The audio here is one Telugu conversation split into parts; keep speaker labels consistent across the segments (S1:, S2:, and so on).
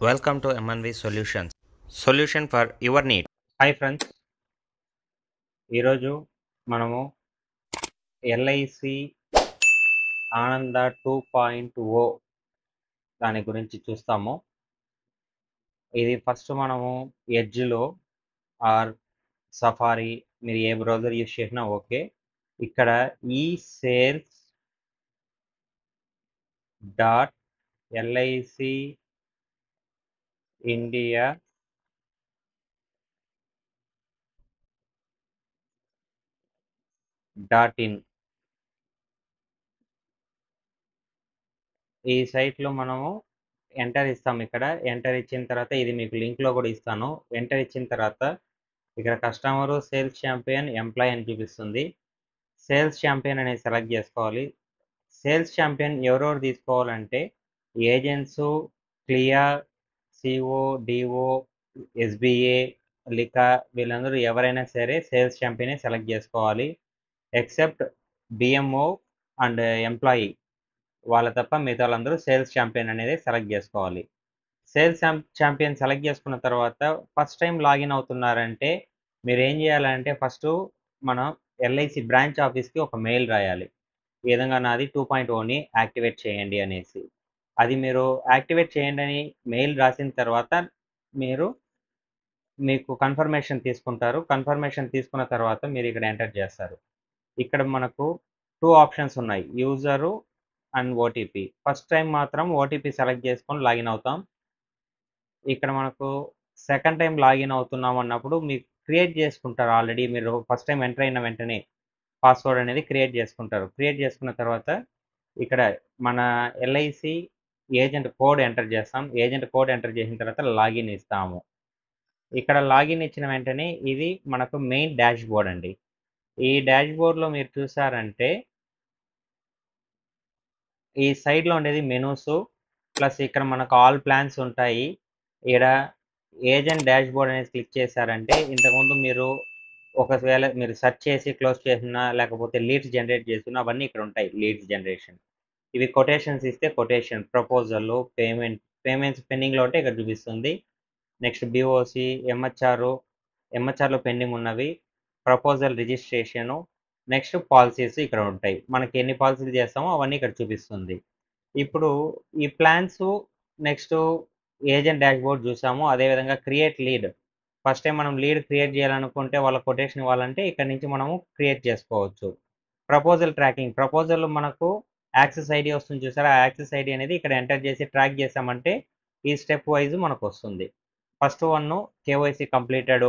S1: Welcome to MNV Solutions. Solution for your need. Hi friends, ఈరోజు మనము ఎల్ఐసి ఆనంద 2.0 దాని గురించి చూస్తాము. ఇది ఫస్ట్ మనము ఎడ్జ్లో ఆర్ సఫారీ, మీరు ఏ బ్రౌజర్ యూస్ చేసినా ఓకే. ఇక్కడ ఈ sales dot LIC India .in ఈ సైట్లో మనము ఎంటర్ ఇస్తాం. ఇక్కడ ఎంటర్ ఇచ్చిన తర్వాత ఇది మీకు లింక్లో కూడా ఇస్తాను. ఎంటర్ ఇచ్చిన తర్వాత ఇక్కడ కస్టమరు, సేల్స్ ఛాంపియన్, ఎంప్లాయ్ అని చూపిస్తుంది. సేల్స్ ఛాంపియన్ అనేది సెలెక్ట్ చేసుకోవాలి. సేల్స్ ఛాంపియన్ ఎవరెవరు తీసుకోవాలంటే ఏజెంట్స్, క్లియా, సిఓ, డిఓ, ఎస్బిఏ, లికా, వీళ్ళందరూ ఎవరైనా సరే సేల్స్ ఛాంపియనే సెలెక్ట్ చేసుకోవాలి. ఎక్సెప్ట్ బిఎంఓ అండ్ ఎంప్లాయీ వాళ్ళ తప్ప మిగతా వాళ్ళందరూ సేల్స్ ఛాంపియన్ అనేది సెలెక్ట్ చేసుకోవాలి. సేల్స్ ఛాంపియన్ సెలెక్ట్ చేసుకున్న తర్వాత ఫస్ట్ టైం లాగిన్ అవుతున్నారంటే మీరు ఏం చేయాలంటే ఫస్ట్ మనం ఎల్ఐసి బ్రాంచ్ ఆఫీస్కి ఒక మెయిల్ రాయాలి. ఈ విధంగా నాది 2.0ని యాక్టివేట్ చేయండి అనేసి. అది మీరు యాక్టివేట్ చేయండి అని మెయిల్ రాసిన తర్వాత మీకు కన్ఫర్మేషన్ తీసుకుంటారు. కన్ఫర్మేషన్ తీసుకున్న తర్వాత మీరు ఇక్కడ ఎంటర్ చేస్తారు. ఇక్కడ మనకు 2 ఆప్షన్స్ ఉన్నాయి, user and OTP. First time మాత్రం ఓటీపీ సెలెక్ట్ చేసుకొని లాగిన్ అవుతాం. ఇక్కడ మనకు సెకండ్ టైం లాగిన్ అవుతున్నాం అన్నప్పుడు మీకు క్రియేట్ చేసుకుంటారు. ఆల్రెడీ మీరు ఫస్ట్ టైం ఎంటర్ అయిన వెంటనే పాస్వర్డ్ అనేది క్రియేట్ చేసుకుంటారు. క్రియేట్ చేసుకున్న తర్వాత ఇక్కడ మన ఎల్ఐసి ఏజెంట్ కోడ్ ఎంటర్ చేస్తాం. ఏజెంట్ కోడ్ ఎంటర్ చేసిన తర్వాత లాగిన్ ఇస్తాము. ఇక్కడ లాగిన్ ఇచ్చిన వెంటనే ఇది మనకు మెయిన్ డాష్ బోర్డ్ అండి. ఈ డాష్ బోర్డ్లో మీరు చూసారంటే ఈ సైడ్లో ఉండేది మెనూస్, ప్లస్ ఇక్కడ మనకు ఆల్ ప్లాన్స్ ఉంటాయి. ఇక్కడ ఏజెంట్ డాష్ బోర్డ్ అనేది క్లిక్ చేశారంటే ఇంతకుముందు మీరు ఒకవేళ మీరు సెర్చ్ చేసి క్లోజ్ చేసినా లేకపోతే లీడ్స్ జనరేట్ చేసినా అవన్నీ ఇక్కడ ఉంటాయి. లీడ్స్ జనరేషన్, ఇవి కొటేషన్స్ ఇస్తే కొటేషన్, ప్రపోజల్, పేమెంట్స్ పెండింగ్లో ఉంటే ఇక్కడ చూపిస్తుంది. నెక్స్ట్ బిఓసి, ఎంహెచ్ఆర్లో పెండింగ్ ఉన్నవి, ప్రపోజల్ రిజిస్ట్రేషను, నెక్స్ట్ పాలసీస్ ఇక్కడ ఉంటాయి. మనకి ఎన్ని పాలసీలు చేస్తామో అవన్నీ ఇక్కడ చూపిస్తుంది. ఇప్పుడు ఈ plans next agent dash board చూసాము. అదేవిధంగా క్రియేట్ లీడ్, ఫస్ట్ టైం మనం లీడ్ క్రియేట్ చేయాలనుకుంటే వాళ్ళ కొటేషన్ ఇవ్వాలంటే ఇక్కడ నుంచి మనము క్రియేట్ చేసుకోవచ్చు. ప్రపోజల్ ట్రాకింగ్, ప్రపోజల్ మనకు యాక్సెస్ ఐడి వస్తుంది చూసారా, ఆ యాక్సెస్ ఐడి అనేది ఇక్కడ ఎంటర్ చేసి ట్రాక్ చేసామంటే ఈ స్టెప్ వైజ్ మనకు వస్తుంది. First one KYC completed,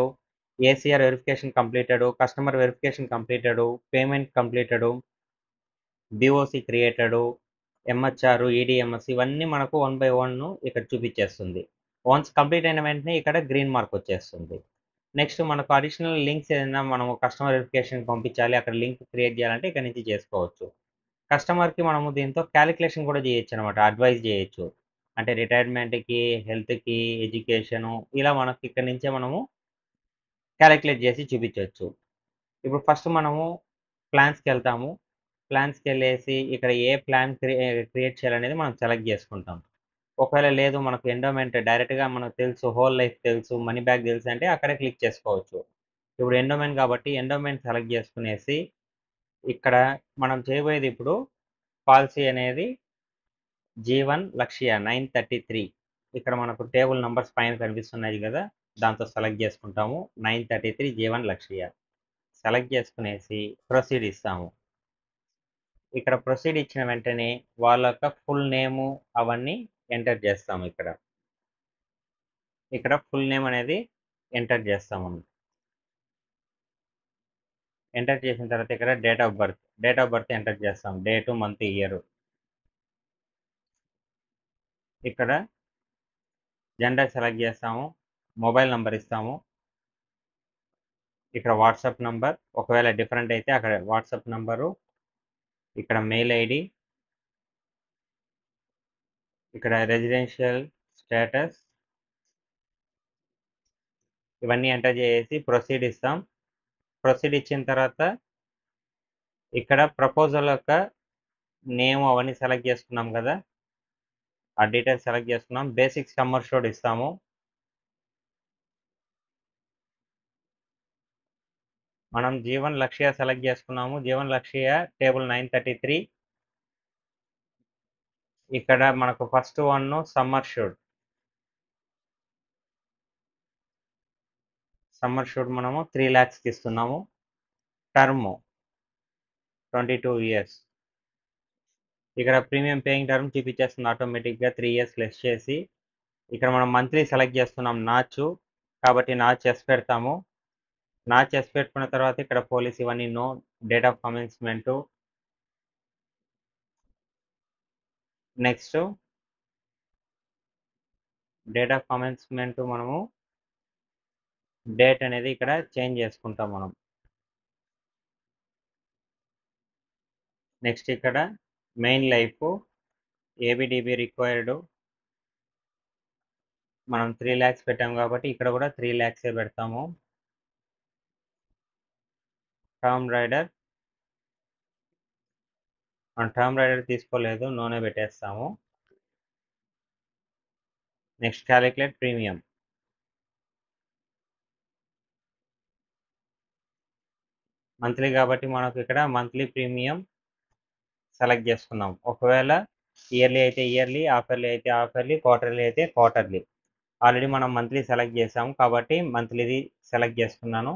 S1: ACR verification completed, customer verification completed, payment completed, BOC created, MHR, EDMS, ఇవన్నీ మనకు 1 by 1 ఇక్కడ చూపించేస్తుంది. వన్స్ కంప్లీట్ అయిన వెంటనే ఇక్కడ గ్రీన్ మార్క్ వచ్చేస్తుంది. నెక్స్ట్ మనకు అడిషనల్ లింక్స్ ఏదైనా మనము కస్టమర్ వెరిఫికేషన్ పంపించాలి, అక్కడ లింక్ క్రియేట్ చేయాలంటే ఇక్కడ నుంచి చేసుకోవచ్చు. కస్టమర్కి మనము దీంతో క్యాలిక్యులేషన్ కూడా చేయొచ్చు అనమాట, అడ్వైజ్ చేయొచ్చు. అంటే రిటైర్మెంట్కి, హెల్త్కి, ఎడ్యుకేషను, ఇలా మనకి ఇక్కడ నుంచే మనము క్యాలిక్యులేట్ చేసి చూపించవచ్చు. ఇప్పుడు ఫస్ట్ మనము ప్లాన్స్కి వెళ్తాము. ప్లాన్స్కి వెళ్ళేసి ఇక్కడ ఏ ప్లాన్ క్రియేట్ చేయాలనేది మనం సెలెక్ట్ చేసుకుంటాం. ఒకవేళ లేదు మనకు ఎండోమెంట్ డైరెక్ట్గా మనకు తెలుసు, హోల్ లైఫ్ తెలుసు, మనీ బ్యాక్ తెలుసు అంటే అక్కడే క్లిక్ చేసుకోవచ్చు. ఇప్పుడు ఎండోమెంట్ కాబట్టి ఎండోమెంట్ సెలెక్ట్ చేసుకునేసి ఇక్కడ మనం చేయబోయేది ఇప్పుడు పాలసీ అనేది G1 లక్ష్య 933. ఇక్కడ మనకు టేబుల్ నంబర్స్ పైన కనిపిస్తున్నాయి కదా, దాంతో సెలెక్ట్ చేసుకుంటాము. 933 G1 లక్ష్య సెలెక్ట్ చేసుకునేసి ప్రొసీడ్ ఇస్తాము. ఇక్కడ ప్రొసీడ్ ఇచ్చిన వెంటనే వాళ్ళ యొక్క ఫుల్ నేము అవన్నీ ఎంటర్ చేస్తాము. ఇక్కడ ఫుల్ నేమ్ అనేది ఎంటర్ చేస్తాము. ఎంటర్ చేసిన తర్వాత ఇక్కడ డేట్ ఆఫ్ బర్త్ ఎంటర్ చేస్తాం. Date, month, year. ఇక్కడ జెండర్ సెలెక్ట్ చేస్తాము. మొబైల్ నంబర్ ఇస్తాము. ఇక్కడ వాట్సాప్ నంబర్, ఒకవేళ డిఫరెంట్ అయితే అక్కడ వాట్సాప్ నంబరు, ఇక్కడ మెయిల్ ఐడి, ఇక్కడ రెసిడెన్షియల్ స్టేటస్, ఇవన్నీ ఎంటర్ చేసి ప్రొసీడ్ ఇస్తాం. ప్రొసీడ్ ఇచ్చిన తర్వాత ఇక్కడ ప్రపోజల్ యొక్క నేమ్ అవన్నీ సెలెక్ట్ చేసుకున్నాం కదా, ఆ డీటెయిల్స్ సెలెక్ట్ చేసుకున్నాం. బేసిక్ సమ్ అష్యూర్డ్ ఇస్తాము. మనం జీవన్ లక్ష్య సెలెక్ట్ చేసుకున్నాము. జీవన్ లక్ష్య టేబుల్ 933. ఇక్కడ మనకు first one sum assured. Sum assured మనము 3 lakhsకి ఇస్తున్నాము. Term 22 years. ఇక్కడ ప్రీమియం పేయింగ్ టర్మ్ చూపించేస్తుంది ఆటోమేటిక్గా 3 years లెస్ చేసి. ఇక్కడ మనం మంత్లీ సెలెక్ట్ చేస్తున్నాం నాచు, కాబట్టి నాచ్ ఎస్ పెడతాము. నాచ్ ఎస్ పెట్టుకున్న తర్వాత ఇక్కడ పోలీస్ ఇవన్నీ no. Date of commencement. Next date of commencement మనము డేట్ అనేది ఇక్కడ చేంజ్ చేసుకుంటాం మనం. నెక్స్ట్ ఇక్కడ మెయిన్ లైఫ్ ఏబిడిబి రిక్వైర్డ్ మనం 3 lakhs పెట్టాం కాబట్టి ఇక్కడ కూడా 3 lakhs పెడతాము. టర్మ్ రైడర్ మనం టర్మ్ రైడర్ తీసుకోలేదు, నోనే పెట్టేస్తాము. Next calculate premium. మంత్లీ కాబట్టి మనకు ఇక్కడ మంత్లీ ప్రీమియం సెలెక్ట్ చేసుకున్నాం. ఒకవేళ ఇయర్లీ అయితే ఇయర్లీ, హాఫ్ ఇయర్లీ అయితే హాఫ్ ఇయర్లీ, క్వార్టర్లీ అయితే క్వార్టర్లీ. ఆల్రెడీ మనం మంత్లీ సెలెక్ట్ చేసాము కాబట్టి మంత్లీది సెలెక్ట్ చేసుకున్నాను.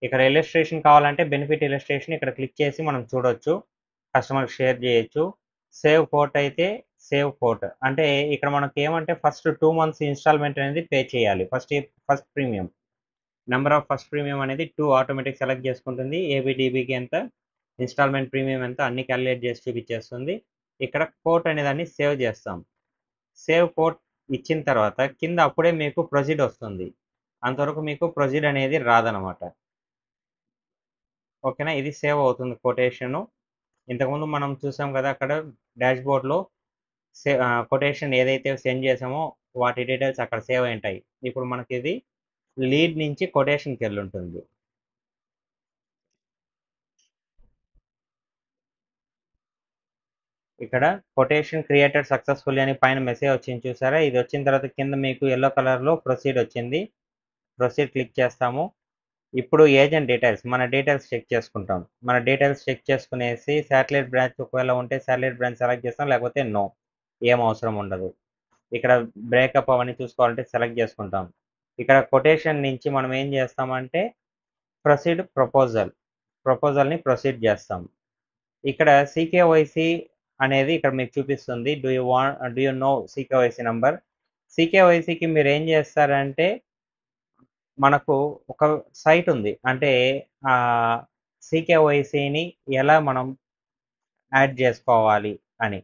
S1: ఇక్కడ ఇలస్ట్రేషన్ కావాలంటే బెనిఫిట్ ఇలస్ట్రేషన్ ఇక్కడ క్లిక్ చేసి మనం చూడొచ్చు, కస్టమర్కి షేర్ చేయొచ్చు. సేవ్ కోట్ అయితే సేవ్ కోట్ అంటే ఇక్కడ మనకి ఏమంటే ఫస్ట్ 2 months ఇన్స్టాల్మెంట్ అనేది పే చేయాలి. First premium number of first premium అనేది 2 ఆటోమేటిక్ సెలెక్ట్ చేసుకుంటుంది. ఏబిడిబికి ఎంత, ఇన్స్టాల్మెంట్ ప్రీమియం ఎంత అన్ని క్యాలిక్యులేట్ చేసి చూపించేస్తుంది. ఇక్కడ కోట్ అనే దాన్ని సేవ్ చేస్తాం. సేవ్ కోట్ ఇచ్చిన తర్వాత కింద అప్పుడే మీకు ప్రొసీడ్ వస్తుంది. అంతవరకు మీకు ప్రొసీడ్ అనేది రాదనమాట. ఓకేనా, ఇది సేవ్ అవుతుంది కొటేషను. ఇంతకుముందు మనం చూసాం కదా అక్కడ డాష్ బోర్డ్లో కొటేషన్ ఏదైతే సెండ్ చేసామో వాటి డీటెయిల్స్ అక్కడ సేవ్ అయి ఉంటాయి. ఇప్పుడు మనకి ఇది లీడ్ నుంచి కొటేషన్కి వెళ్ళి ఉంటుంది. ఇక్కడ కొటేషన్ క్రియేటెడ్ సక్సెస్ఫుల్లీ అని పైన మెసేజ్ వచ్చింది చూసారా, ఇది వచ్చిన తర్వాత కింద మీకు ఎల్లో కలర్లో ప్రొసీడ్ వచ్చింది. ప్రొసీడ్ క్లిక్ చేస్తాము. ఇప్పుడు ఏజెంట్ డీటెయిల్స్ మన డీటెయిల్స్ చెక్ చేసుకుంటాం. మన డీటెయిల్స్ చెక్ చేసుకునేసి శాటిలైట్ బ్రాంచ్ ఒకవేళ ఉంటే శాటిలైట్ బ్రాంచ్ సెలెక్ట్ చేస్తాం, లేకపోతే నో, ఏం అవసరం ఉండదు. ఇక్కడ బ్రేకప్ అవన్నీ చూసుకోవాలంటే సెలెక్ట్ చేసుకుంటాం. ఇక్కడ కొటేషన్ నుంచి మనం ఏం చేస్తామంటే ప్రొసీడ్ ప్రపోజల్ని ప్రొసీడ్ చేస్తాం. ఇక్కడ సికేవైసి అనేది ఇక్కడ మీకు చూపిస్తుంది. Do you know CKYC number. సికేవైసికి మీరు ఏం చేస్తారంటే మనకు ఒక సైట్ ఉంది, అంటే సికేవైసిని ఎలా మనం యాడ్ చేసుకోవాలి అని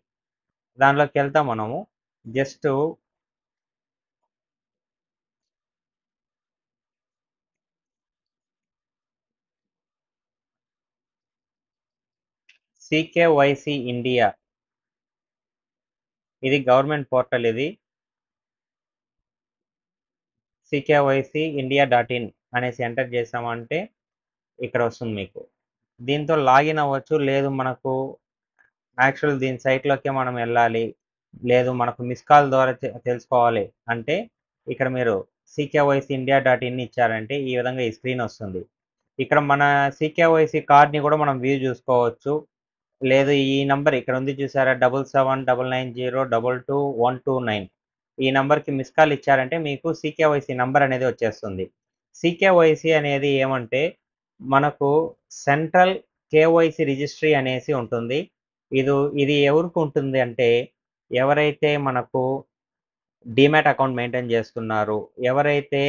S1: దానిలోకి వెళ్తాం. మనము జస్ట్ సికేవైసి ఇండియా, ఇది గవర్నమెంట్ పోర్టల్. ఇది CKYCindia.in అనేసి ఎంటర్ చేసామంటే ఇక్కడ వస్తుంది మీకు. దీంతో లాగిన్ అవ్వచ్చు, లేదు మనకు యాక్చువల్ దీని సైట్లోకే మనం వెళ్ళాలి, లేదు మనకు మిస్ కాల్ ద్వారా తెలుసుకోవాలి అంటే ఇక్కడ మీరు CKYCindia.in ఇచ్చారంటే ఈ విధంగా ఈ స్క్రీన్ వస్తుంది. ఇక్కడ మన సికేవైసి కార్డ్ని కూడా మనం వ్యూ చూసుకోవచ్చు. లేదు ఈ నంబర్ ఇక్కడ ఉంది చూసారా, 7799022129, ఈ నంబర్కి మిస్ కాల్ ఇచ్చారంటే మీకు సికేవైసి నంబర్ అనేది వచ్చేస్తుంది. సికేవైసి అనేది ఏమంటే మనకు సెంట్రల్ కేవైసి రిజిస్ట్రీ అనేసి ఉంటుంది. ఇది ఎవరికి ఉంటుంది అంటే ఎవరైతే మనకు డిమాట్ అకౌంట్ మెయింటైన్ చేస్తున్నారు, ఎవరైతే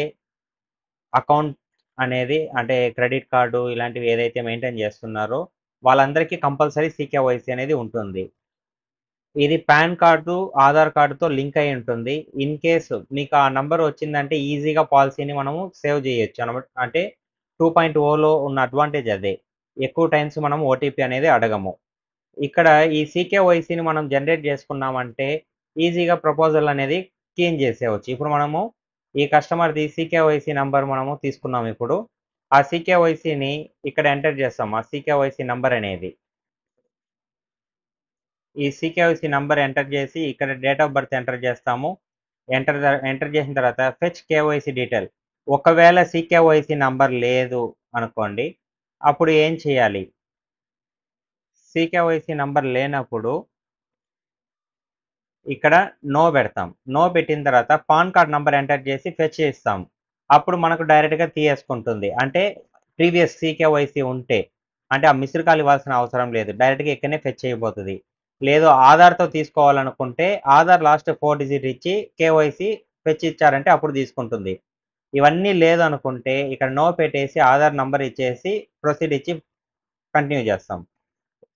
S1: అకౌంట్ అనేది అంటే క్రెడిట్ కార్డు ఇలాంటివి ఏదైతే మెయింటైన్ చేస్తున్నారో వాళ్ళందరికీ కంపల్సరీ సికేవైసి అనేది ఉంటుంది. ఇది పాన్ కార్డు, ఆధార్ కార్డుతో లింక్ అయి ఉంటుంది. ఇన్ కేసు మీకు ఆ నంబర్ వచ్చిందంటే ఈజీగా పాలసీని మనము సేవ్ చేయొచ్చు అనమాట. అంటే 2.0లో ఉన్న అడ్వాంటేజ్ అదే, ఎక్కువ టైమ్స్ మనం ఓటీపీ అనేది అడగము. ఇక్కడ ఈ సికేవైసిని మనం జనరేట్ చేసుకున్నామంటే ఈజీగా ప్రపోజల్ అనేది క్లీన్ చేసేయవచ్చు. ఇప్పుడు మనము ఈ కస్టమర్ది సికేవైసి నంబర్ మనము తీసుకున్నాం. ఇప్పుడు ఆ సికేవైసిని ఇక్కడ ఎంటర్ చేస్తాం, ఆ సికేవైసి నంబర్ అనేది. ఈ సీకేవైసీ నంబర్ ఎంటర్ చేసి ఇక్కడ డేట్ ఆఫ్ బర్త్ ఎంటర్ చేస్తాము. ఎంటర్ చేసిన తర్వాత ఫెచ్ కేవైసీ డీటెయిల్. ఒకవేళ సీకేవైసీ నంబర్ లేదు అనుకోండి, అప్పుడు ఏం చేయాలి? సీకేవైసీ నంబర్ లేనప్పుడు ఇక్కడ నో పెడతాం. నో పెట్టిన తర్వాత పాన్ కార్డ్ నంబర్ ఎంటర్ చేసి ఫెచ్ చేస్తాం. అప్పుడు మనకు డైరెక్ట్‌గా తీసేసుకుంటుంది. అంటే ప్రీవియస్ సీకేవైసీ ఉంటే. అంటే ఆ మిస్డ్ కాల్ ఇవ్వాల్సిన అవసరం లేదు. డైరెక్ట్‌గా ఇక్కడనే ఫెచ్ అయిపోతది. లేదు ఆధార్‌తో తీసుకోవాలనుకుంటే ఆధార్ లాస్ట్ 4 డిజిట్ ఇచ్చి కేవైసీ ఫెచ్ ఇచ్చారంటే అప్పుడు తీసుకుంటుంది. ఇవన్నీ లేదనుకుంటే ఇక్కడ నో పెట్టేసి ఆధార్ నంబర్ ఇచ్చేసి ప్రొసీడ్ ఇచ్చి కంటిన్యూ చేస్తాం.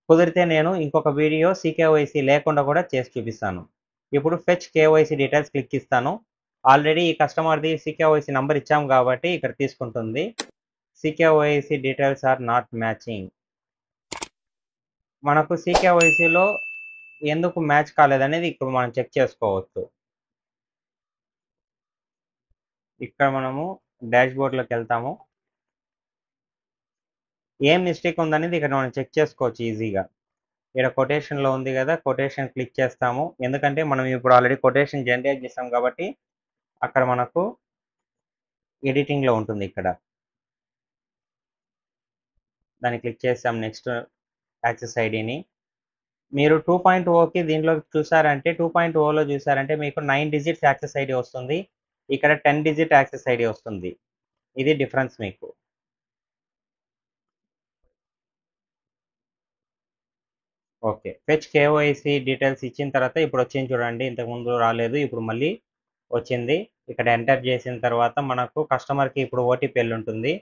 S1: కుదిరితే నేను ఇంకొక వీడియో సీకేవైసీ లేకుండా కూడా చేసి చూపిస్తాను. ఇప్పుడు ఫెచ్ కేవైసీ డీటెయిల్స్ క్లిక్ ఇస్తాను. ఆల్రెడీ ఈ కస్టమర్‌ది సీకేవైసీ నంబర్ ఇచ్చాం కాబట్టి ఇక్కడ తీసుకుంటుంది. CKYC details are not matching. మనకు సీకేవైసీలో ఎందుకు మ్యాచ్ కాలేదనేది ఇప్పుడు మనం చెక్ చేసుకోవచ్చు. ఇక్కడ మనము డాష్‌బోర్డ్‌లోకెళ్తాము. ఏం మిస్టేక్ ఉందనేది ఇక్కడ మనం చెక్ చేసుకోవచ్చు ఈజీగా. ఈడ కొటేషన్‌లో ఉంది గదా! కొటేషన్ క్లిక్ చేస్తాము. ఎందుకంటే మనం ఇప్పుడు ఆల్రెడీ కొటేషన్ జనరేట్ చేసాం కాబట్టి అక్కడ మనకు ఎడిటింగ్‌లో ఉంటుంది ఇక్కడ. దాన్ని క్లిక్ చేసాం నెక్స్ట్ యాక్సెస్ ఐడీని. మీరు 2.0కి దీంట్లో చూసారంటే 2.0లో చూసారంటే మీకు 9 డిజిట్స్ యాక్సెస్ ఐడీ వస్తుంది. ఇక్కడ 10 డిజిట్ యాక్సెస్ ఐడీ వస్తుంది. ఇది డిఫరెన్స్ మీకు. ఓకే. ఫెచ్ కేవైసీ డీటెయిల్స్ ఇచ్చిన తర్వాత ఇప్పుడొచ్చింది చూడండి. ఇంతకుముందు రాలేదు. ఇప్పుడు మళ్ళీ వచ్చింది. ఇక్కడ ఎంటర్ చేసిన తర్వాత మనకు కస్టమర్‌కి ఇప్పుడు ఓటీపీ ఎళ్ళుంటుంది.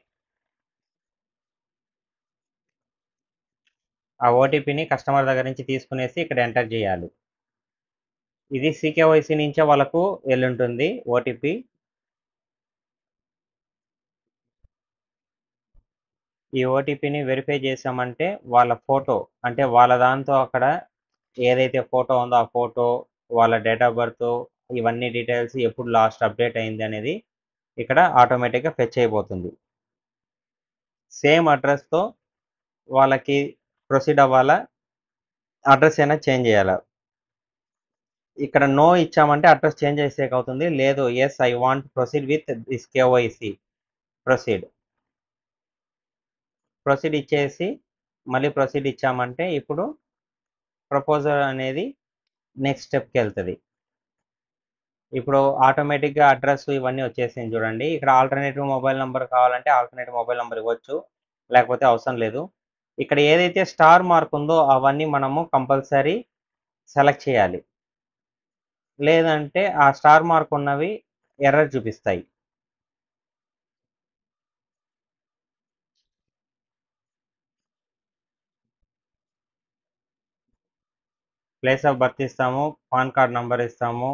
S1: ఆ ఓటీపీని కస్టమర్ దగ్గర నుంచి తీసుకునేసి ఇక్కడ ఎంటర్ చేయాలి. ఇది సీకేవైసీ నుంచే వాళ్ళకు ఎళ్ళుంటుంది ఓటీపీ. ఈ ఓటీపీని వెరిఫై చేసామంటే వాళ్ళ ఫోటో అంటే వాళ్ళ దాంతో అక్కడ ఏదైతే ఫోటో ఉందో ఆ ఫోటో, వాళ్ళ డేట్ ఆఫ్ బర్త్ ఇవన్నీ డీటెయిల్స్ ఎప్పుడు లాస్ట్ అప్డేట్ అయింది అనేది ఇక్కడ ఆటోమేటిక్‌గా ఫెచ్ అయిపోతుంది. సేమ్ అడ్రస్‌తో వాళ్ళకి ప్రొసీడ్ అవ్వాలా? అడ్రస్ ఏమైనా చేంజ్ చేయాలా? ఇక్కడ నో ఇచ్చామంటే అడ్రస్ చేంజ్ చేసేకవుతుంది. లేదు yes I want proceed with this KYC. Proceed. Proceed ఇచ్చేసి మళ్ళీ ప్రొసీడ్ ఇచ్చామంటే ఇప్పుడు ప్రపోజల్ అనేది నెక్స్ట్ స్టెప్‌కెళ్తది. ఇప్పుడు ఆటోమేటిక్‌గా అడ్రస్ ఇవన్నీ వచ్చేసింది చూడండి. ఇక్కడ ఆల్టర్‌నేటివ్ మొబైల్ నంబర్ కావాలంటే ఆల్టర్‌నేటివ్ మొబైల్ నంబర్ ఇవ్వచ్చు. లేకపోతే అవసరం లేదు. ఇక్కడ ఏదైతే స్టార్ మార్క్ ఉందో అవన్నీ మనము కంపల్సరీ సెలెక్ట్ చేయాలి. లేదంటే ఆ స్టార్ మార్క్ ఉన్నవి ఎర్రర్ చూపిస్తాయి. ప్లేస్ ఆఫ్ బర్త్ ఇస్తాము. పాన్ కార్డ్ నంబర్ ఇస్తాము.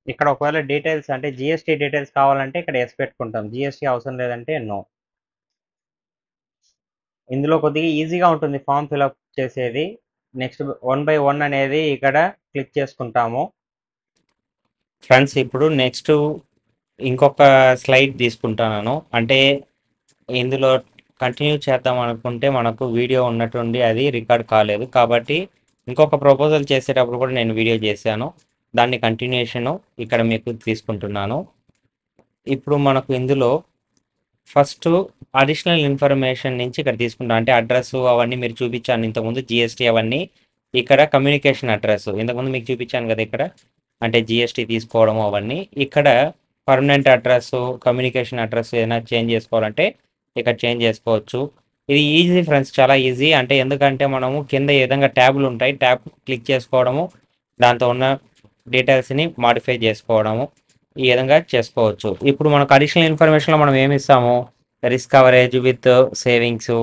S1: ఇక్కడ ఒకవేళ డీటెయిల్స్ అంటే జీఎస్టీ డీటెయిల్స్ కావాలంటే ఇక్కడ యెస్ పెట్టుకుంటాం. జీఎస్టీ అవసరం లేదంటే నో. ఇందులో కొద్దిగా ఈజీగా ఉంటుంది ఫార్మ్ ఫిలప్ చేసేది. నెక్స్ట్ వన్ బై వన్ అనేది ఇక్కడ క్లిక్ చేసుకుంటాము. ఫ్రెండ్స్ ఇప్పుడు నెక్స్ట్ ఇంకొక స్లైడ్ తీసుకుంటున్నాను. అంటే ఇందులో కంటిన్యూ చేద్దాం అనుకుంటే మనకు వీడియో ఉన్నట్టుండి అది రికార్డ్ కాలేదు. కాబట్టి ఇంకొక ప్రపోజల్ చేసేటప్పుడు కూడా నేను వీడియో చేశాను. దాన్ని కంటిన్యూషను ఇక్కడ మీకు తీసుకుంటున్నాను. ఇప్పుడు మనకు ఇందులో ఫస్ట్ అడిషనల్ ఇన్ఫర్మేషన్ నుంచి ఇక్కడ తీసుకుంటాం. అంటే అడ్రస్ అవన్నీ మీరు చూపించాను ఇంతకుముందు జీఎస్టీ అవన్నీ. ఇక్కడ కమ్యూనికేషన్ అడ్రస్ ఇంతకుముందు మీకు చూపించాను కదా ఇక్కడ. అంటే జీఎస్టీ తీసుకోవడం అవన్నీ. ఇక్కడ పర్మనెంట్ అడ్రస్, కమ్యూనికేషన్ అడ్రస్ ఏదైనా చేంజ్ చేసుకోవాలంటే ఇక్కడ చేంజ్ చేసుకోవచ్చు. ఇది ఈజీ ఫ్రెండ్స్, చాలా ఈజీ. అంటే ఎందుకంటే మనము కింద ఏ విధంగా ట్యాబ్లు ఉంటాయి. ట్యాబ్ క్లిక్ చేసుకోవడము, దాంతో ఉన్న డీటెయిల్స్ని మాడిఫై చేసుకోవడము ఈ విధంగా చేసుకోవచ్చు. ఇప్పుడు మనకు అడిషనల్ ఇన్ఫర్మేషన్లో మనం ఏమి ఇస్తాము? Risk coverage with savings,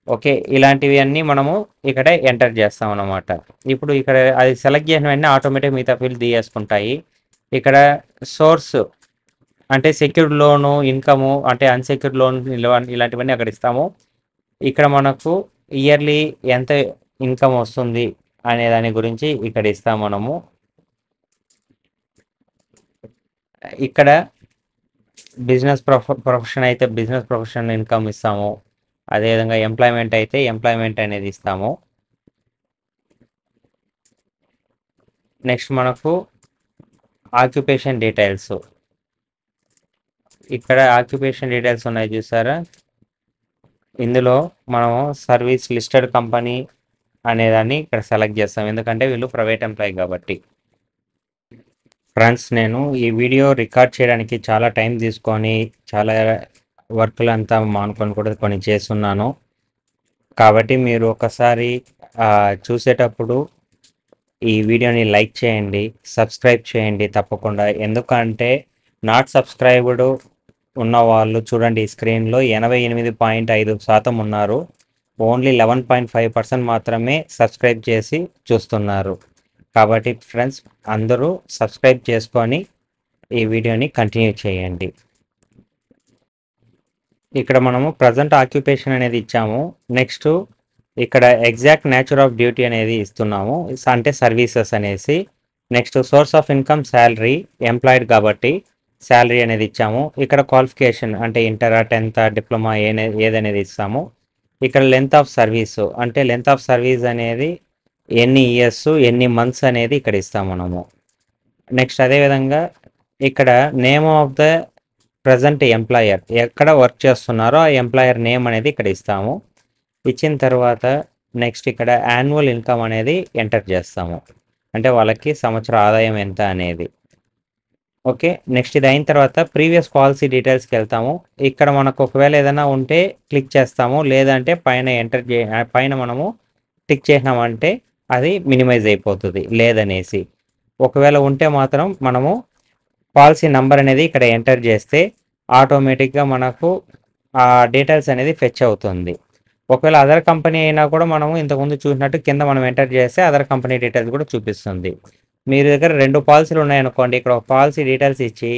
S1: okay, ఇలాంటివి అన్నీ మనము ఇక్కడ ఎంటర్ చేస్తాం అన్నమాట. ఇప్పుడు ఇక్కడ అది సెలెక్ట్ చేసిన వెంటనే ఆటోమేటిక్ మిగతా ఫీల్డ్ తీసేసుకుంటాయి. ఇక్కడ సోర్స్ అంటే సెక్యూర్డ్ లోను, ఇన్కము అంటే అన్సెక్యూర్డ్ లోన్ ఇలాంటివన్నీ అక్కడ ఇస్తాము. ఇక్కడ మనకు ఇయర్లీ ఎంత ఇన్కమ్ వస్తుంది అనే దాని గురించి ఇక్కడ ఇస్తాం మనము. ఇక్కడ బిజినెస్ ప్రొఫెషన్ అయితే బిజినెస్ ప్రొఫెషన్ ఇన్కమ్ ఇస్తాము. అదేవిధంగా ఎంప్లాయ్మెంట్ అయితే ఎంప్లాయ్మెంట్ అనేది ఇస్తాము. నెక్స్ట్ మనకు ఆక్యుపేషన్ డీటెయిల్స్, ఇక్కడ ఆక్యుపేషన్ డీటెయిల్స్ ఉన్నాయి చూసారా, ఇందులో మనము సర్వీస్ లిస్టెడ్ కంపెనీ అనేదాన్ని ఇక్కడ సెలెక్ట్ చేస్తాం, ఎందుకంటే వీళ్ళు ప్రైవేట్ ఎంప్లాయీ కాబట్టి. ఫ్రెండ్స్, నేను ఈ వీడియో రికార్డ్ చేయడానికి చాలా టైం తీసుకొని చాలా వర్క్లు అంతా మానుకొని కూడా కొన్ని చేస్తున్నాను. కాబట్టి మీరు ఒకసారి చూసేటప్పుడు ఈ వీడియోని లైక్ చేయండి, సబ్స్క్రైబ్ చేయండి తప్పకుండా. ఎందుకంటే నాట్ సబ్స్క్రైబ్డ్ ఉన్న వాళ్ళు చూడండి స్క్రీన్లో 88.5% ఉన్నారు, ఓన్లీ 11.5% మాత్రమే సబ్స్క్రైబ్ చేసి చూస్తున్నారు. కాబట్టి ఫ్రెండ్స్, అందరూ సబ్స్క్రైబ్ చేసుకొని ఈ వీడియోని కంటిన్యూ చేయండి. ఇక్కడ మనము ప్రజెంట్ ఆక్యుపేషన్ అనేది ఇచ్చాము. నెక్స్ట్ ఇక్కడ ఎగ్జాక్ట్ నేచర్ ఆఫ్ డ్యూటీ అనేది ఇస్తున్నాము, అంటే సర్వీసెస్ అనేసి. Next source of income salary, employed కాబట్టి శాలరీ అనేది ఇచ్చాము. ఇక్కడ క్వాలిఫికేషన్ అంటే ఇంటరా, 10th, డిప్లొమా ఏదనేది ఇస్తాము. ఇక్కడ లెంత్ ఆఫ్ సర్వీస్, అంటే లెంత్ ఆఫ్ సర్వీస్ అనేది ఎన్ని ఇయర్స్ ఎన్ని మంత్స్ అనేది ఇక్కడ ఇస్తాము మనము. నెక్స్ట్ అదేవిధంగా ఇక్కడ name of the present employer, ఎక్కడ వర్క్ చేస్తున్నారో ఆ ఎంప్లాయర్ నేమ్ అనేది ఇక్కడ ఇస్తాము. ఇచ్చిన తర్వాత నెక్స్ట్ ఇక్కడ యాన్యువల్ ఇన్కమ్ అనేది ఎంటర్ చేస్తాము, అంటే వాళ్ళకి సంవత్సర ఆదాయం ఎంత అనేది. ఓకే, నెక్స్ట్ ఇది అయిన తర్వాత ప్రీవియస్ పాలసీ డీటెయిల్స్కి వెళ్తాము. ఇక్కడ మనకు ఒకవేళ ఏదైనా ఉంటే క్లిక్ చేస్తాము, లేదంటే పైన మనము టిక్ చేసినామంటే అది మినిమైజ్ అయిపోతుంది లేదనేసి. ఒకవేళ ఉంటే మాత్రం మనము పాలసీ నంబర్ అనేది ఇక్కడ ఎంటర్ చేస్తే ఆటోమేటిక్గా మనకు ఆ డీటెయిల్స్ అనేది ఫెచ్ అవుతుంది. ఒకవేళ అదర్ కంపెనీ అయినా కూడా మనము ఇంతకుముందు చూసినట్టు కింద మనం ఎంటర్ చేస్తే అదర్ కంపెనీ డీటెయిల్స్ కూడా చూపిస్తుంది. మీ దగ్గర 2 పాలసీలు ఉన్నాయనుకోండి, ఇక్కడ ఒక పాలసీ డీటెయిల్స్ ఇచ్చి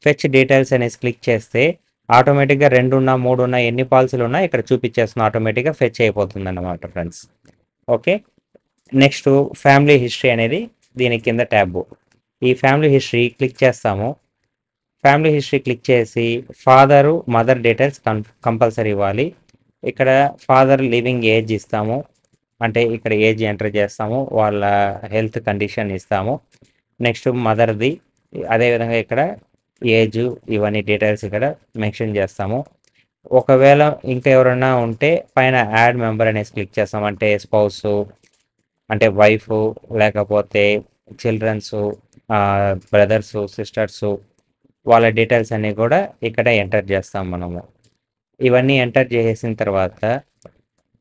S1: ఫెచ్ డీటెయిల్స్ అనేసి క్లిక్ చేస్తే ఆటోమేటిక్గా 2 ఉన్నా 3 ఉన్నా ఎన్ని పాలసీలు ఉన్నా ఇక్కడ చూపించేస్తుంది, ఆటోమేటిక్గా ఫెచ్ అయిపోతుంది అన్నమాట friends. Okay, next family history అనేది దీని కింద ట్యాబ్. ఈ ఫ్యామిలీ హిస్టరీ క్లిక్ చేస్తాము. ఫ్యామిలీ హిస్టరీ క్లిక్ చేసి ఫాదరు మదర్ డీటెయిల్స్ కంపల్సరీ ఇవ్వాలి. ఇక్కడ ఫాదర్ లివింగ్ ఏజ్ ఇస్తాము, అంటే ఇక్కడ ఏజ్ ఎంటర్ చేస్తాము, వాళ్ళ హెల్త్ కండిషన్ ఇస్తాము. నెక్స్ట్ మదర్ది అదేవిధంగా ఇక్కడ ఏజ్, ఇవన్నీ డీటెయిల్స్ ఇక్కడ మెన్షన్ చేస్తాము. ఒకవేళ ఇంకా ఎవరైనా ఉంటే పైన యాడ్ మెంబర్ అనేసి క్లిక్ చేస్తాం, అంటే స్పౌస్, అంటే వైఫ్, లేకపోతే చిల్డ్రన్స్, బ్రదర్స్, సిస్టర్స్, వాళ్ళ డీటెయిల్స్ అన్నీ కూడా ఇక్కడ ఎంటర్ చేస్తాం మనము. ఇవన్నీ ఎంటర్ చేసిన తర్వాత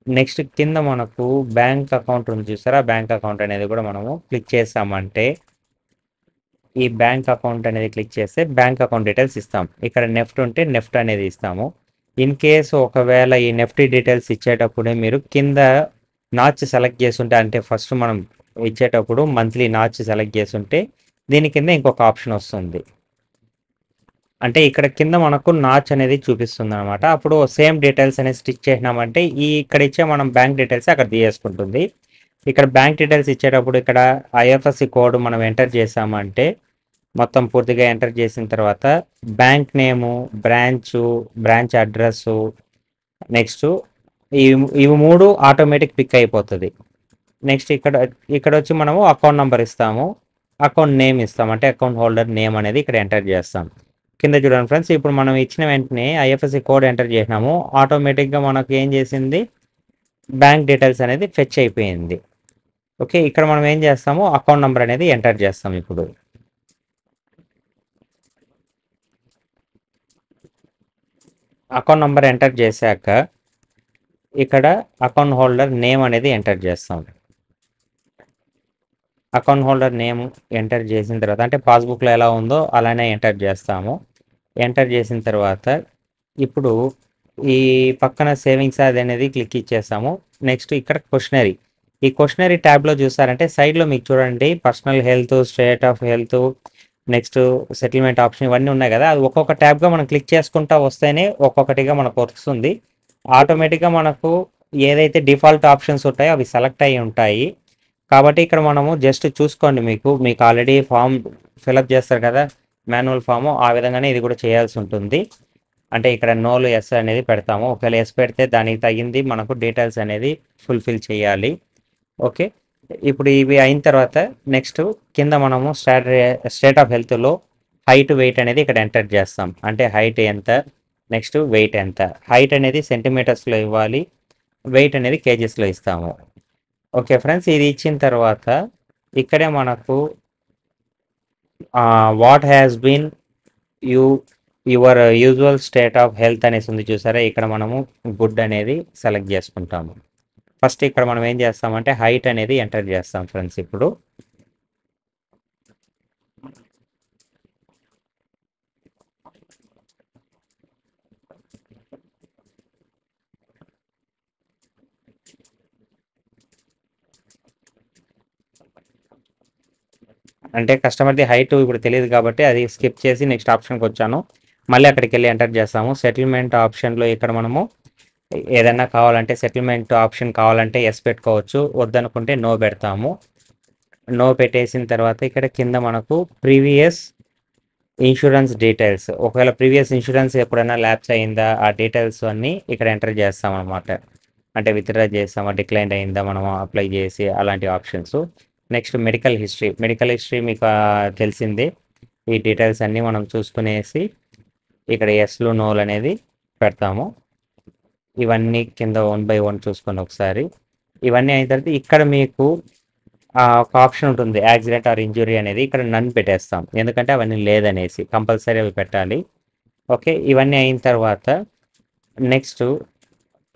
S1: నెక్స్ట్ కింద మనకు బ్యాంక్ అకౌంట్ ఉంది చూసారా, బ్యాంక్ అకౌంట్ అనేది కూడా మనము క్లిక్ చేస్తామంటే ఈ బ్యాంక్ అకౌంట్ అనేది క్లిక్ చేస్తే బ్యాంక్ అకౌంట్ డీటెయిల్స్ ఇస్తాం. ఇక్కడ నెఫ్ట్ ఉంటే నెఫ్ట్ అనేది ఇస్తాము. ఇన్ కేసు ఒకవేళ ఈ నెఫ్ట్ డీటెయిల్స్ ఇచ్చేటప్పుడే మీరు కింద నాచ్ సెలెక్ట్ చేస్తుంటే, అంటే ఫస్ట్ మనం ఇచ్చేటప్పుడు మంత్లీ నాచ్ సెలెక్ట్ చేస్తుంటే దీని కింద ఇంకొక ఆప్షన్ వస్తుంది, అంటే ఇక్కడ కింద మనకు నాచ్ అనేది చూపిస్తుంది అనమాట. అప్పుడు సేమ్ డీటెయిల్స్ అనేది స్టిచ్ చేసినామంటే ఇక్కడ ఇచ్చే మనం బ్యాంక్ డీటెయిల్స్ అక్కడ తీసేసుకుంటుంది. ఇక్కడ బ్యాంక్ డీటెయిల్స్ ఇచ్చేటప్పుడు ఇక్కడ ఐఎఫ్ఎస్సి కోడ్ మనం ఎంటర్ చేసామంటే మొత్తం పూర్తిగా ఎంటర్ చేసిన తర్వాత బ్యాంక్ నేము, బ్రాంచ్ అడ్రస్సు, నెక్స్ట్ ఇవి 3 ఆటోమేటిక్ పిక్ అయిపోతుంది. నెక్స్ట్ ఇక్కడ వచ్చి మనము అకౌంట్ నెంబర్ ఇస్తాము, అకౌంట్ నేమ్ ఇస్తాం, అంటే అకౌంట్ హోల్డర్ నేమ్ అనేది ఇక్కడ ఎంటర్ చేస్తాం. కింద చూడండి ఫ్రెండ్స్, ఇప్పుడు మనం ఇచ్చిన వెంటనే ఐఎఫ్ఎస్సి కోడ్ ఎంటర్ చేసినాము, ఆటోమేటిక్గా మనకు ఏం చేసింది, బ్యాంక్ డీటెయిల్స్ అనేది ఫెచ్ అయిపోయింది. ఓకే, ఇక్కడ మనం ఏం చేస్తాము, అకౌంట్ నెంబర్ అనేది ఎంటర్ చేస్తాం. ఇప్పుడు అకౌంట్ నెంబర్ ఎంటర్ చేశాక ఇక్కడ అకౌంట్ హోల్డర్ నేమ్ అనేది ఎంటర్ చేస్తాం. అకౌంట్ హోల్డర్ నేమ్ ఎంటర్ చేసిన తర్వాత, అంటే పాస్బుక్లో ఎలా ఉందో అలానే ఎంటర్ చేస్తాము. ఎంటర్ చేసిన తర్వాత ఇప్పుడు ఈ పక్కన సేవింగ్స్ అది అనేది క్లిక్ ఇచ్చేస్తాము. నెక్స్ట్ ఇక్కడ క్వశ్చనరీ, ఈ క్వశ్చనరీ ట్యాబ్లో చూసారంటే సైడ్లో మీకు చూడండి personal health, state of health, next settlement option, ఇవన్నీ ఉన్నాయి కదా, అది ఒక్కొక్క ట్యాబ్గా మనం క్లిక్ చేసుకుంటా వస్తేనే ఒక్కొక్కటిగా మనకు వస్తుంది. ఆటోమేటిక్గా మనకు ఏదైతే డిఫాల్ట్ ఆప్షన్స్ ఉంటాయో అవి సెలెక్ట్ అయ్యి ఉంటాయి. కాబట్టి ఇక్కడ మనము జస్ట్ చూసుకోండి, మీకు ఆల్రెడీ ఫామ్ ఫిలప్ చేస్తారు కదా మాన్యువల్ ఫాము, ఆ విధంగానే ఇది కూడా చేయాల్సి ఉంటుంది. అంటే ఇక్కడ నోలు ఎస్ అనేది పెడతాము, ఒకవేళ ఎస్ పెడితే దానికి తగింది మనకు డీటెయిల్స్ అనేది ఫుల్ఫిల్ చేయాలి. ఓకే, ఇప్పుడు ఇవి అయిన తర్వాత నెక్స్ట్ కింద మనము స్టేట్ ఆఫ్ హెల్త్లో హైట్ వెయిట్ అనేది ఇక్కడ ఎంటర్ చేస్తాం. అంటే హైట్ ఎంత, నెక్స్ట్ వెయిట్ ఎంత. హైట్ అనేది సెంటీమీటర్స్లో ఇవ్వాలి, వెయిట్ అనేది కేజెస్లో ఇస్తాము. ఓకే ఫ్రెండ్స్, ఇది ఇచ్చిన తర్వాత ఇక్కడే మనకు what has been you your usual state of health అనేసి ఉంది చూసారా, ఇక్కడ మనము గుడ్ అనేది సెలెక్ట్ చేసుకుంటాము. ఫస్ట్ ఇక్కడ మనం ఏం చేస్తామంటే హైట్ అనేది ఎంటర్ చేస్తాం ఫ్రెండ్స్. ఇప్పుడు అంటే కస్టమర్ది హైట్ ఇప్పుడు తెలియదు కాబట్టి అది స్కిప్ చేసి నెక్స్ట్ ఆప్షన్కి వచ్చాను. మళ్ళీ అక్కడికి వెళ్ళి ఎంటర్ చేస్తాము. సెటిల్మెంట్ ఆప్షన్లో ఇక్కడ మనము ఏదైనా కావాలంటే సెటిల్మెంట్ ఆప్షన్ కావాలంటే ఎస్ పెట్టుకోవచ్చు, వద్దనుకుంటే నో పెడతాము. నో పెట్టేసిన తర్వాత ఇక్కడ కింద మనకు ప్రీవియస్ ఇన్సూరెన్స్ డీటెయిల్స్, ఒకవేళ ప్రీవియస్ ఇన్సూరెన్స్ ఎప్పుడైనా ల్యాప్స్ అయిందా ఆ డీటెయిల్స్ అన్నీ ఇక్కడ ఎంటర్ చేస్తాం అనమాట. అంటే విత్డ్రా చేస్తామా, డిక్లైన్ అయిందా, మనం అప్లై చేసి అలాంటి ఆప్షన్స్. నెక్స్ట్ మెడికల్ హిస్టరీ మీకు తెలిసిందే. ఈ డీటెయిల్స్ అన్నీ మనం చూసుకునేసి ఇక్కడ ఎస్లు నోలు అనేది పెడతాము. ఇవన్నీ కింద 1 by 1 చూసుకొని ఒకసారి ఇవన్నీ అయిన తర్వాత ఇక్కడ మీకు ఒక ఆప్షన్ ఉంటుంది యాక్సిడెంట్ ఆర్ ఇంజురీ అనేది, ఇక్కడ నన్ను పెట్టేస్తాం ఎందుకంటే అవన్నీ లేదనేసి, కంపల్సరీ అవి పెట్టాలి. ఓకే, ఇవన్నీ అయిన తర్వాత నెక్స్ట్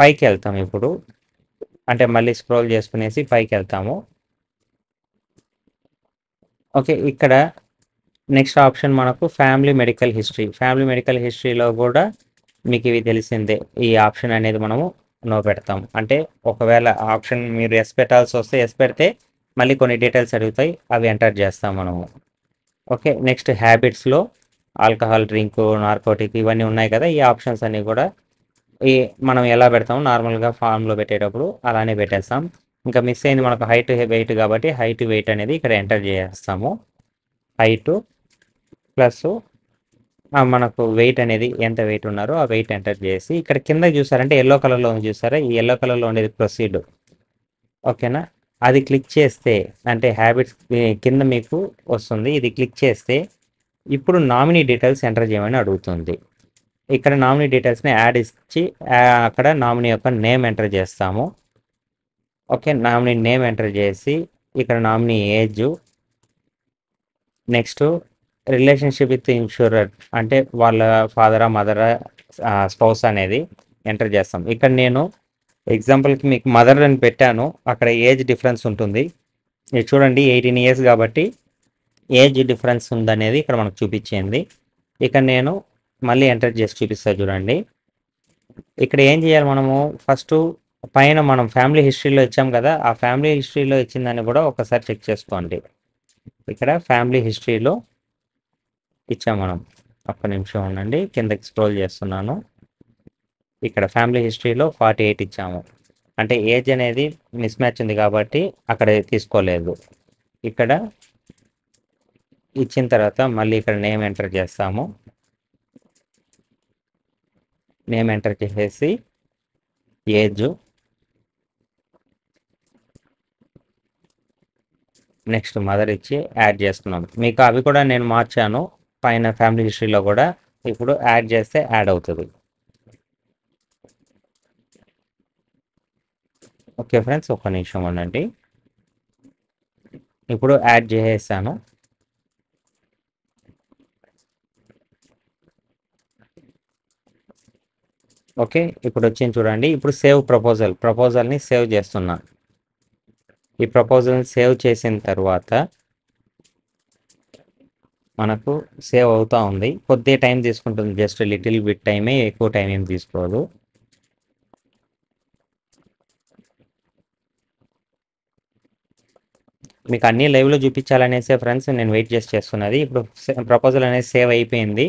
S1: పైకి వెళ్తాం. ఇప్పుడు అంటే మళ్ళీ స్క్రోల్ చేసుకునేసి పైకి వెళ్తాము. ఓకే, ఇక్కడ నెక్స్ట్ ఆప్షన్ మనకు ఫ్యామిలీ మెడికల్ హిస్టరీలో కూడా మీకు ఇవి తెలిసిందే. ఈ ఆప్షన్ అనేది మనము నో పెడతాం. అంటే ఒకవేళ ఆప్షన్ మీరు ఎస్ పెట్టాల్సి వస్తే ఎస్ పెడితే మళ్ళీ కొన్ని డీటెయిల్స్ అడుగుతాయి, అవి ఎంటర్ చేస్తాం మనము. ఓకే, నెక్స్ట్ హ్యాబిట్స్లో ఆల్కహాల్ డ్రింక్, నార్కోటిక్ ఇవన్నీ ఉన్నాయి కదా, ఈ ఆప్షన్స్ అన్నీ కూడా ఈ మనం ఎలా పెడతాము నార్మల్గా ఫామ్లో పెట్టేటప్పుడు అలానే పెట్టేస్తాం. ఇంకా మిస్ అయింది మనకు హైట్ వెయిట్ కాబట్టి హైట్ వెయిట్ అనేది ఇక్కడ ఎంటర్ చేస్తాము. హైట్ ప్లస్ మనకు వెయిట్ అనేది ఎంత వెయిట్ ఉన్నారో ఆ వెయిట్ ఎంటర్ చేసి ఇక్కడ కింద చూసారంటే ఎల్లో కలర్లో ఉంది చూసారా, ఈ ఎల్లో కలర్లో ఉండేది ప్రొసీడ్. ఓకేనా, అది క్లిక్ చేస్తే అంటే హ్యాబిట్స్ కింద మీకు వస్తుంది. ఇది క్లిక్ చేస్తే ఇప్పుడు నామినీ డీటెయిల్స్ ఎంటర్ చేయమని అడుగుతుంది. ఇక్కడ నామినీ డీటెయిల్స్ని యాడ్ ఇచ్చి అక్కడ నామినీ యొక్క నేమ్ ఎంటర్ చేస్తాము. ఓకే, నామినీ నేమ్ ఎంటర్ చేసి ఇక్కడ nominee age, next relationship with insurer అంటే వాళ్ళ ఫాదరా మదరా స్పౌస్ అనేది ఎంటర్ చేస్తాం. ఇక్కడ నేను ఎగ్జాంపుల్కి మీకు మదర్ అని పెట్టాను, అక్కడ ఏజ్ డిఫరెన్స్ ఉంటుంది. ఇది చూడండి 18 years కాబట్టి ఏజ్ డిఫరెన్స్ ఉందనేది ఇక్కడ మనకు చూపించింది. ఇక్కడ నేను మళ్ళీ ఎంటర్ చేసి చూపిస్తాను చూడండి. ఇక్కడ ఏం చేయాలి మనము, ఫస్ట్ పైన మనం ఫ్యామిలీ హిస్టరీలో ఇచ్చాం కదా, ఆ ఫ్యామిలీ హిస్టరీలో ఇచ్చిందని కూడా ఒకసారి చెక్ చేసుకోండి. ఇక్కడ ఫ్యామిలీ హిస్టరీలో ఇచ్చాం మనం. ఒక్క నిమిషం ఉండండి, కిందకి స్క్రోల్ చేస్తున్నాను. ఇక్కడ ఫ్యామిలీ హిస్టరీలో 48 ఇచ్చాము, అంటే ఏజ్ అనేది మిస్ మ్యాచ్ ఉంది కాబట్టి అక్కడ తీసుకోలేదు. ఇక్కడ ఇచ్చిన తర్వాత మళ్ళీ ఇక్కడ నేమ్ ఎంటర్ చేస్తాము. నేమ్ ఎంటర్ చేసేసి ఏజ్, నెక్స్ట్ మదర్ ఇచ్చి యాడ్ చేస్తున్నాం. మీకు అవి కూడా నేను మార్చాను పైన ఫ్యామిలీ హిస్టరీలో కూడా, ఇప్పుడు యాడ్ చేస్తే యాడ్ అవుతుంది. ఓకే ఫ్రెండ్స్, ఒక్క నిమిషం ఉండండి, ఇప్పుడు యాడ్ చేసేసాను. ఓకే, ఇప్పుడు వచ్చింది చూడండి. ఇప్పుడు సేవ్ ప్రపోజల్ని సేవ్ చేస్తున్నా. ఈ ప్రపోజల్ని సేవ్ చేసిన తర్వాత మనకు సేవ్ అవుతూ ఉంది. కొద్దిగా టైం తీసుకుంటుంది, జస్ట్ లిటిల్ బిట్ టైమే, ఎక్కువ టైం ఏం తీసుకోదు. మీకు అన్ని లైవ్లో చూపించాలనేసే ఫ్రెండ్స్ నేను వెయిట్ చేస్తున్నది. ఇప్పుడు ప్రపోజల్ అనేది సేవ్ అయిపోయింది.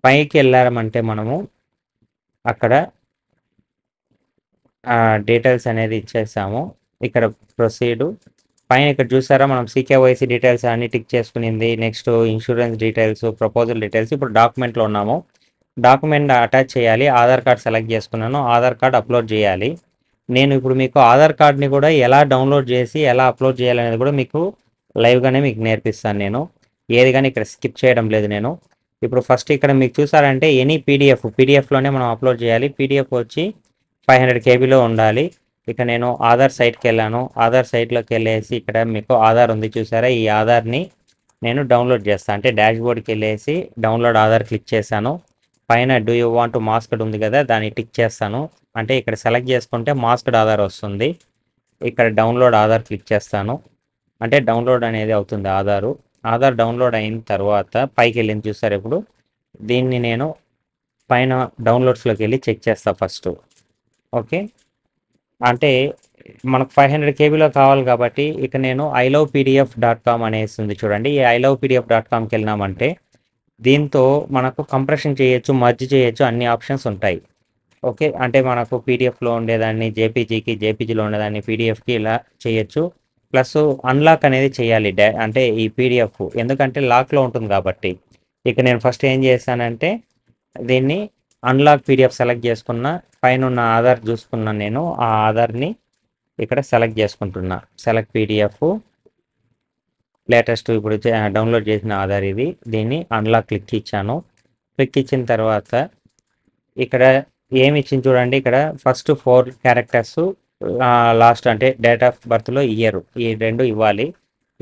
S1: పైకి వెళ్ళామంటే మనము అక్కడ డీటెయిల్స్ అనేది ఇచ్చేసాము. ఇక్కడ ప్రొసీడ్ పైన ఇక్కడ చూసారా, మనం CKYC డీటెయిల్స్ అన్ని టిక్ చేసుకునింది. Next insurance details, proposal details. ఇప్పుడు డాక్యుమెంట్లో ఉన్నాము, డాక్యుమెంట్ అటాచ్ చేయాలి. ఆధార్ కార్డ్ సెలెక్ట్ చేసుకున్నాను, ఆధార్ కార్డ్ అప్లోడ్ చేయాలి. నేను ఇప్పుడు మీకు ఆధార్ కార్డ్ని కూడా ఎలా డౌన్లోడ్ చేసి ఎలా అప్లోడ్ చేయాలనేది కూడా మీకు లైవ్గానే మీకు నేర్పిస్తాను నేను. ఏది కానీ ఇక్కడ స్కిప్ చేయడం లేదు నేను. ఇప్పుడు ఫస్ట్ ఇక్కడ మీకు చూసారంటే ఎనీ పీడిఎఫ్లోనే మనం అప్లోడ్ చేయాలి. పీడిఎఫ్ వచ్చి 500 కేబీలో ఉండాలి. ఇక నేను ఆధార్ సైట్కి వెళ్ళాను. ఆధార్ సైట్లోకి వెళ్ళేసి ఇక్కడ మీకు ఆధార్ ఉంది చూసారా, ఈ ఆధార్ని నేను డౌన్లోడ్ చేస్తాను. అంటే డాష్ బోర్డ్కి వెళ్ళేసి డౌన్లోడ్ ఆధార్ క్లిక్ చేశాను. పైన డూ యూ వాంట్ మాస్క్డ్ ఉంది కదా, దాన్ని టిక్ చేస్తాను. అంటే ఇక్కడ సెలెక్ట్ చేసుకుంటే మాస్క్డ్ ఆధార్ వస్తుంది. ఇక్కడ డౌన్లోడ్ ఆధార్ క్లిక్ చేస్తాను. అంటే డౌన్లోడ్ అనేది అవుతుంది ఆధార్ డౌన్లోడ్ అయిన తర్వాత పైకి వెళ్ళింది చూస్తారు. ఇప్పుడు దీన్ని నేను పైన డౌన్లోడ్స్లోకి వెళ్ళి చెక్ చేస్తా ఫస్ట్. ఓకే, అంటే మనకు 500 కేబీలో కావాలి కాబట్టి ఇక నేను ilovepdf.com అనేసి ఉంది చూడండి. ఈ ilovepdf.comకి వెళ్ళినామంటే దీంతో మనకు కంప్రెషన్ చేయొచ్చు, మర్జ్ చేయొచ్చు, అన్ని ఆప్షన్స్ ఉంటాయి. ఓకే, అంటే మనకు పీడిఎఫ్లో ఉండేదాన్ని జేపీజీలో ఉండేదాన్ని పీడిఎఫ్కి ఇలా చేయొచ్చు. ప్లస్ అన్లాక్ అనేది చేయాలి అంటే ఈ పీడిఎఫ్ ఎందుకంటే లాక్లో ఉంటుంది కాబట్టి. ఇక నేను ఫస్ట్ ఏం చేశానంటే దీన్ని అన్లాక్ పీడిఎఫ్ సెలెక్ట్ చేసుకున్న, పైన ఉన్న ఆధార్ చూసుకున్నాను నేను. ఆ ఆధార్ని ఇక్కడ సెలెక్ట్ చేసుకుంటున్నా. సెలెక్ట్ పీడిఎఫ్ లేటెస్ట్ ఇప్పుడు డౌన్లోడ్ చేసిన ఆధార్ ఇది. దీన్ని అన్లాక్ క్లిక్ ఇచ్చాను. క్లిక్ ఇచ్చిన తర్వాత ఇక్కడ ఏమి ఇచ్చింది చూడండి. ఇక్కడ ఫస్ట్ 4 క్యారెక్టర్స్, లాస్ట్ అంటే డేట్ ఆఫ్ బర్త్లో ఇయర్, ఈ 2 ఇవ్వాలి.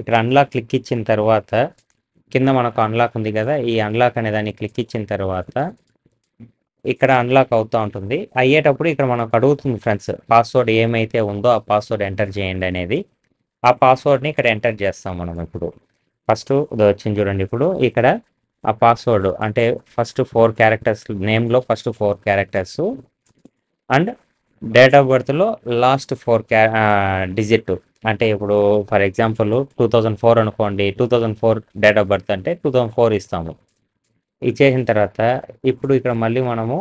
S1: ఇక్కడ అన్లాక్ క్లిక్ ఇచ్చిన తర్వాత కింద మనకు అన్లాక్ ఉంది కదా, ఈ అన్లాక్ అనే దాన్ని క్లిక్ ఇచ్చిన తర్వాత ఇక్కడ అన్లాక్ అవుతూ ఉంటుంది. అయ్యేటప్పుడు ఇక్కడ మనకు అడుగుతుంది ఫ్రెండ్స్, పాస్వర్డ్ ఏమైతే ఉందో ఆ పాస్వర్డ్ ఎంటర్ చేయండి అనేది. ఆ పాస్వర్డ్ని ఇక్కడ ఎంటర్ చేస్తాం మనం. ఇప్పుడు ఫస్ట్ వచ్చింది చూడండి. ఇప్పుడు ఇక్కడ ఆ పాస్వర్డ్ అంటే ఫస్ట్ 4 క్యారెక్టర్స్, నేమ్లో first 4 characters and date of బర్త్లో లాస్ట్ 4 డిజిట్. అంటే ఇప్పుడు ఫర్ ఎగ్జాంపుల్ 2004 అనుకోండి, 2004 డేట్ ఆఫ్ బర్త్ అంటే 2004 ఇస్తాము. ఇచ్చేసిన తర్వాత ఇప్పుడు ఇక్కడ మళ్ళీ మనము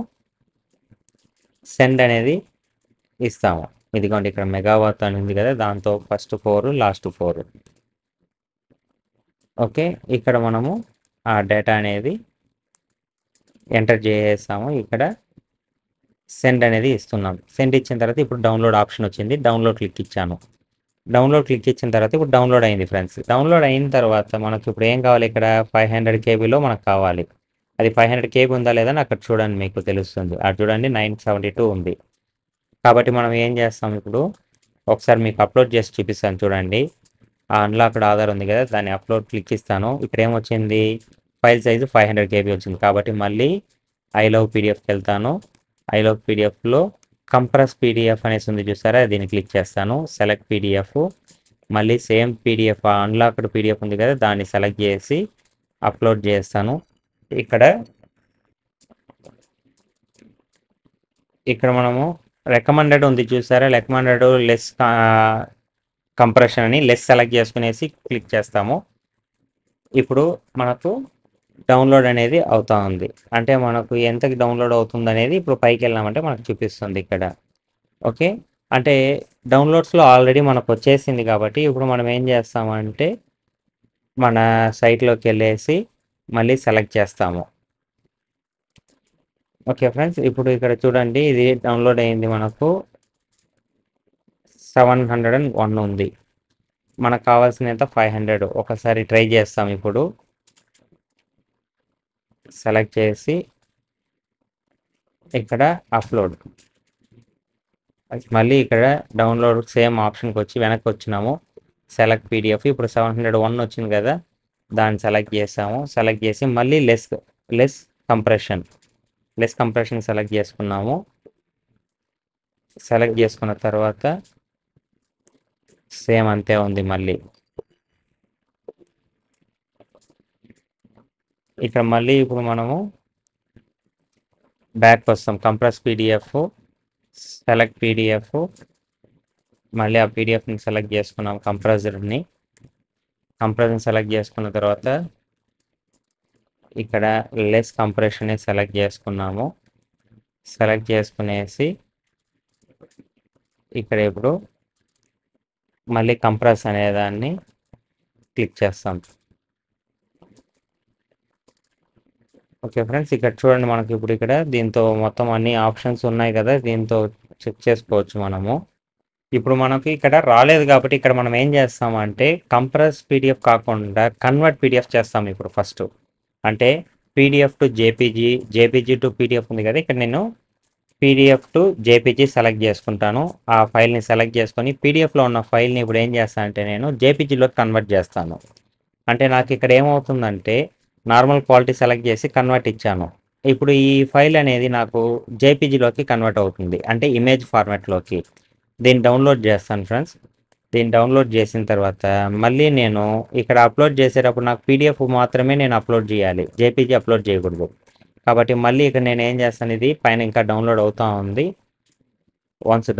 S1: సెండ్ అనేది ఇస్తాము. ఇదిగోండి ఇక్కడ మెగావాట్ అని ఉంది కదా, దాంతో ఫస్ట్ 4 లాస్ట్ 4. ఓకే, ఇక్కడ మనము ఆ డేటా అనేది ఎంటర్ చేసేస్తాము. ఇక్కడ సెండ్ అనేది ఇస్తున్నాం. సెండ్ ఇచ్చిన తర్వాత ఇప్పుడు డౌన్లోడ్ ఆప్షన్ వచ్చింది. డౌన్లోడ్ క్లిక్ ఇచ్చాను. డౌన్లోడ్ క్లిక్ ఇచ్చిన తర్వాత ఇప్పుడు డౌన్లోడ్ అయింది ఫ్రెండ్స్. డౌన్లోడ్ అయిన తర్వాత మనకు ఇప్పుడు ఏం కావాలి, ఇక్కడ 500 కేబీలో మనకు కావాలి. అది 500 కేబీ ఉందా లేదా అని అక్కడ చూడండి, మీకు తెలుస్తుంది. అక్కడ చూడండి 972 ఉంది. కాబట్టి మనం ఏం చేస్తాం, ఇప్పుడు ఒకసారి మీకు అప్లోడ్ చేసి చూపిస్తాను చూడండి. ఆ అన్లాక్డ్ ఆధార్ ఉంది కదా, దాన్ని అప్లోడ్ క్లిక్ ఇస్తాను. ఇక్కడ ఏమొచ్చింది, ఫైల్ సైజు 500 కేబీ వచ్చింది. కాబట్టి మళ్ళీ ilovepdfకి వెళ్తాను. ilovepdfలో కంప్రెస్ పీడిఎఫ్ అనేసి ఉంది చూసారా, దీన్ని క్లిక్ చేస్తాను. సెలెక్ట్ పీడిఎఫ్, మళ్ళీ సేమ్ పీడిఎఫ్ అన్లాక్డ్ పీడిఎఫ్ ఉంది కదా, దాన్ని సెలెక్ట్ చేసి అప్లోడ్ చేస్తాను. ఇక్కడ మనము రికమెండెడ్ ఉంది చూసారా, రికమెండెడ్ లెస్ కంప్రెషన్ అని లెస్ సెలెక్ట్ చేసుకునేసి క్లిక్ చేస్తాము. ఇప్పుడు మనకు డౌన్లోడ్ అనేది అవుతా ఉంది. అంటే మనకు ఎంతకి డౌన్లోడ్ అవుతుంది అనేది ఇప్పుడు పైకి వెళ్ళామంటే మనకు చూపిస్తుంది ఇక్కడ. ఓకే, అంటే డౌన్లోడ్స్లో ఆల్రెడీ మనకు వచ్చేసింది కాబట్టి ఇప్పుడు మనం ఏం చేస్తామంటే మన సైట్లోకి వెళ్ళేసి మళ్ళీ సెలెక్ట్ చేస్తాము. ఓకే ఫ్రెండ్స్, ఇప్పుడు ఇక్కడ చూడండి, ఇది డౌన్లోడ్ అయింది. మనకు 701 ఉంది. మనకు కావాల్సినంత 500. ఒకసారి ట్రై చేస్తాం. ఇప్పుడు సెలెక్ట్ చేసి ఇక్కడ అప్లోడ్, మళ్ళీ ఇక్కడ డౌన్లోడ్ సేమ్ ఆప్షన్కి వచ్చి వెనక్కి వచ్చినాము. సెలెక్ట్ పీడిఎఫ్, ఇప్పుడు 701 వచ్చింది కదా, దాన్ని సెలెక్ట్ చేసాము. సెలెక్ట్ చేసి మళ్ళీ లెస్ కంప్రెషన్ సెలెక్ట్ చేసుకున్నాము. సెలెక్ట్ చేసుకున్న తర్వాత సేమ్ అంతే ఉంది. మళ్ళీ ఇక్కడ మళ్ళీ ఇప్పుడు మనము బ్యాక్ వస్తాం. కంప్రెస్ పీడిఎఫ్, సెలెక్ట్ పీడిఎఫ్, మళ్ళీ ఆ పీడిఎఫ్ని సెలెక్ట్ చేసుకున్నాం. కంప్రెషన్ సెలెక్ట్ చేసుకున్న తర్వాత ఇక్కడ లెస్ కంప్రెషన్ సెలెక్ట్ చేసుకున్నాము. సెలెక్ట్ చేసుకునేసి ఇక్కడ ఇప్పుడు మళ్ళీ కంప్రెస్ అనేదాన్ని క్లిక్ చేస్తాం. ఓకే ఫ్రెండ్స్, ఇక్కడ చూడండి, మనకి ఇప్పుడు ఇక్కడ దీంతో మొత్తం అన్ని ఆప్షన్స్ ఉన్నాయి కదా, దీంతో చెక్ చేసుకోవచ్చు మనము. ఇప్పుడు మనకి ఇక్కడ రాలేదు కాబట్టి ఇక్కడ మనం ఏం చేస్తామంటే కంప్రెస్ పీడిఎఫ్ కాకుండా కన్వర్ట్ పీడిఎఫ్ చేస్తాం ఇప్పుడు ఫస్ట్. అంటే PDF to JPG, JPG to PDF ఉంది కదా, ఇక్కడ నేను పీడిఎఫ్ టు జేపీజీ సెలెక్ట్ చేసుకుంటాను. ఆ ఫైల్ని సెలెక్ట్ చేసుకొని పీడిఎఫ్లో ఉన్న ఫైల్ని ఇప్పుడు ఏం చేస్తానంటే నేను జేపీజీలోకి కన్వర్ట్ చేస్తాను. అంటే నాకు ఇక్కడ ఏమవుతుందంటే నార్మల్ క్వాలిటీ సెలెక్ట్ చేసి కన్వర్ట్ ఇచ్చాను. ఇప్పుడు ఈ ఫైల్ అనేది నాకు జేపీజీలోకి కన్వర్ట్ అవుతుంది, అంటే ఇమేజ్ ఫార్మాట్లోకి. దీన్ని డౌన్లోడ్ చేస్తాను ఫ్రెండ్స్. దీన్ని డౌన్లోడ్ చేసిన తర్వాత మళ్ళీ నేను ఇక్కడ అప్లోడ్ చేసేటప్పుడు నాకు పీడిఎఫ్ మాత్రమే నేను అప్లోడ్ చేయాలి, జేపీజీ అప్లోడ్ చేయకూడదు. కాబట్టి మళ్ళీ ఇక్కడ నేను ఏం చేస్తాను, ఇది పైన ఇంకా డౌన్లోడ్ అవుతూ ఉంది. వన్స్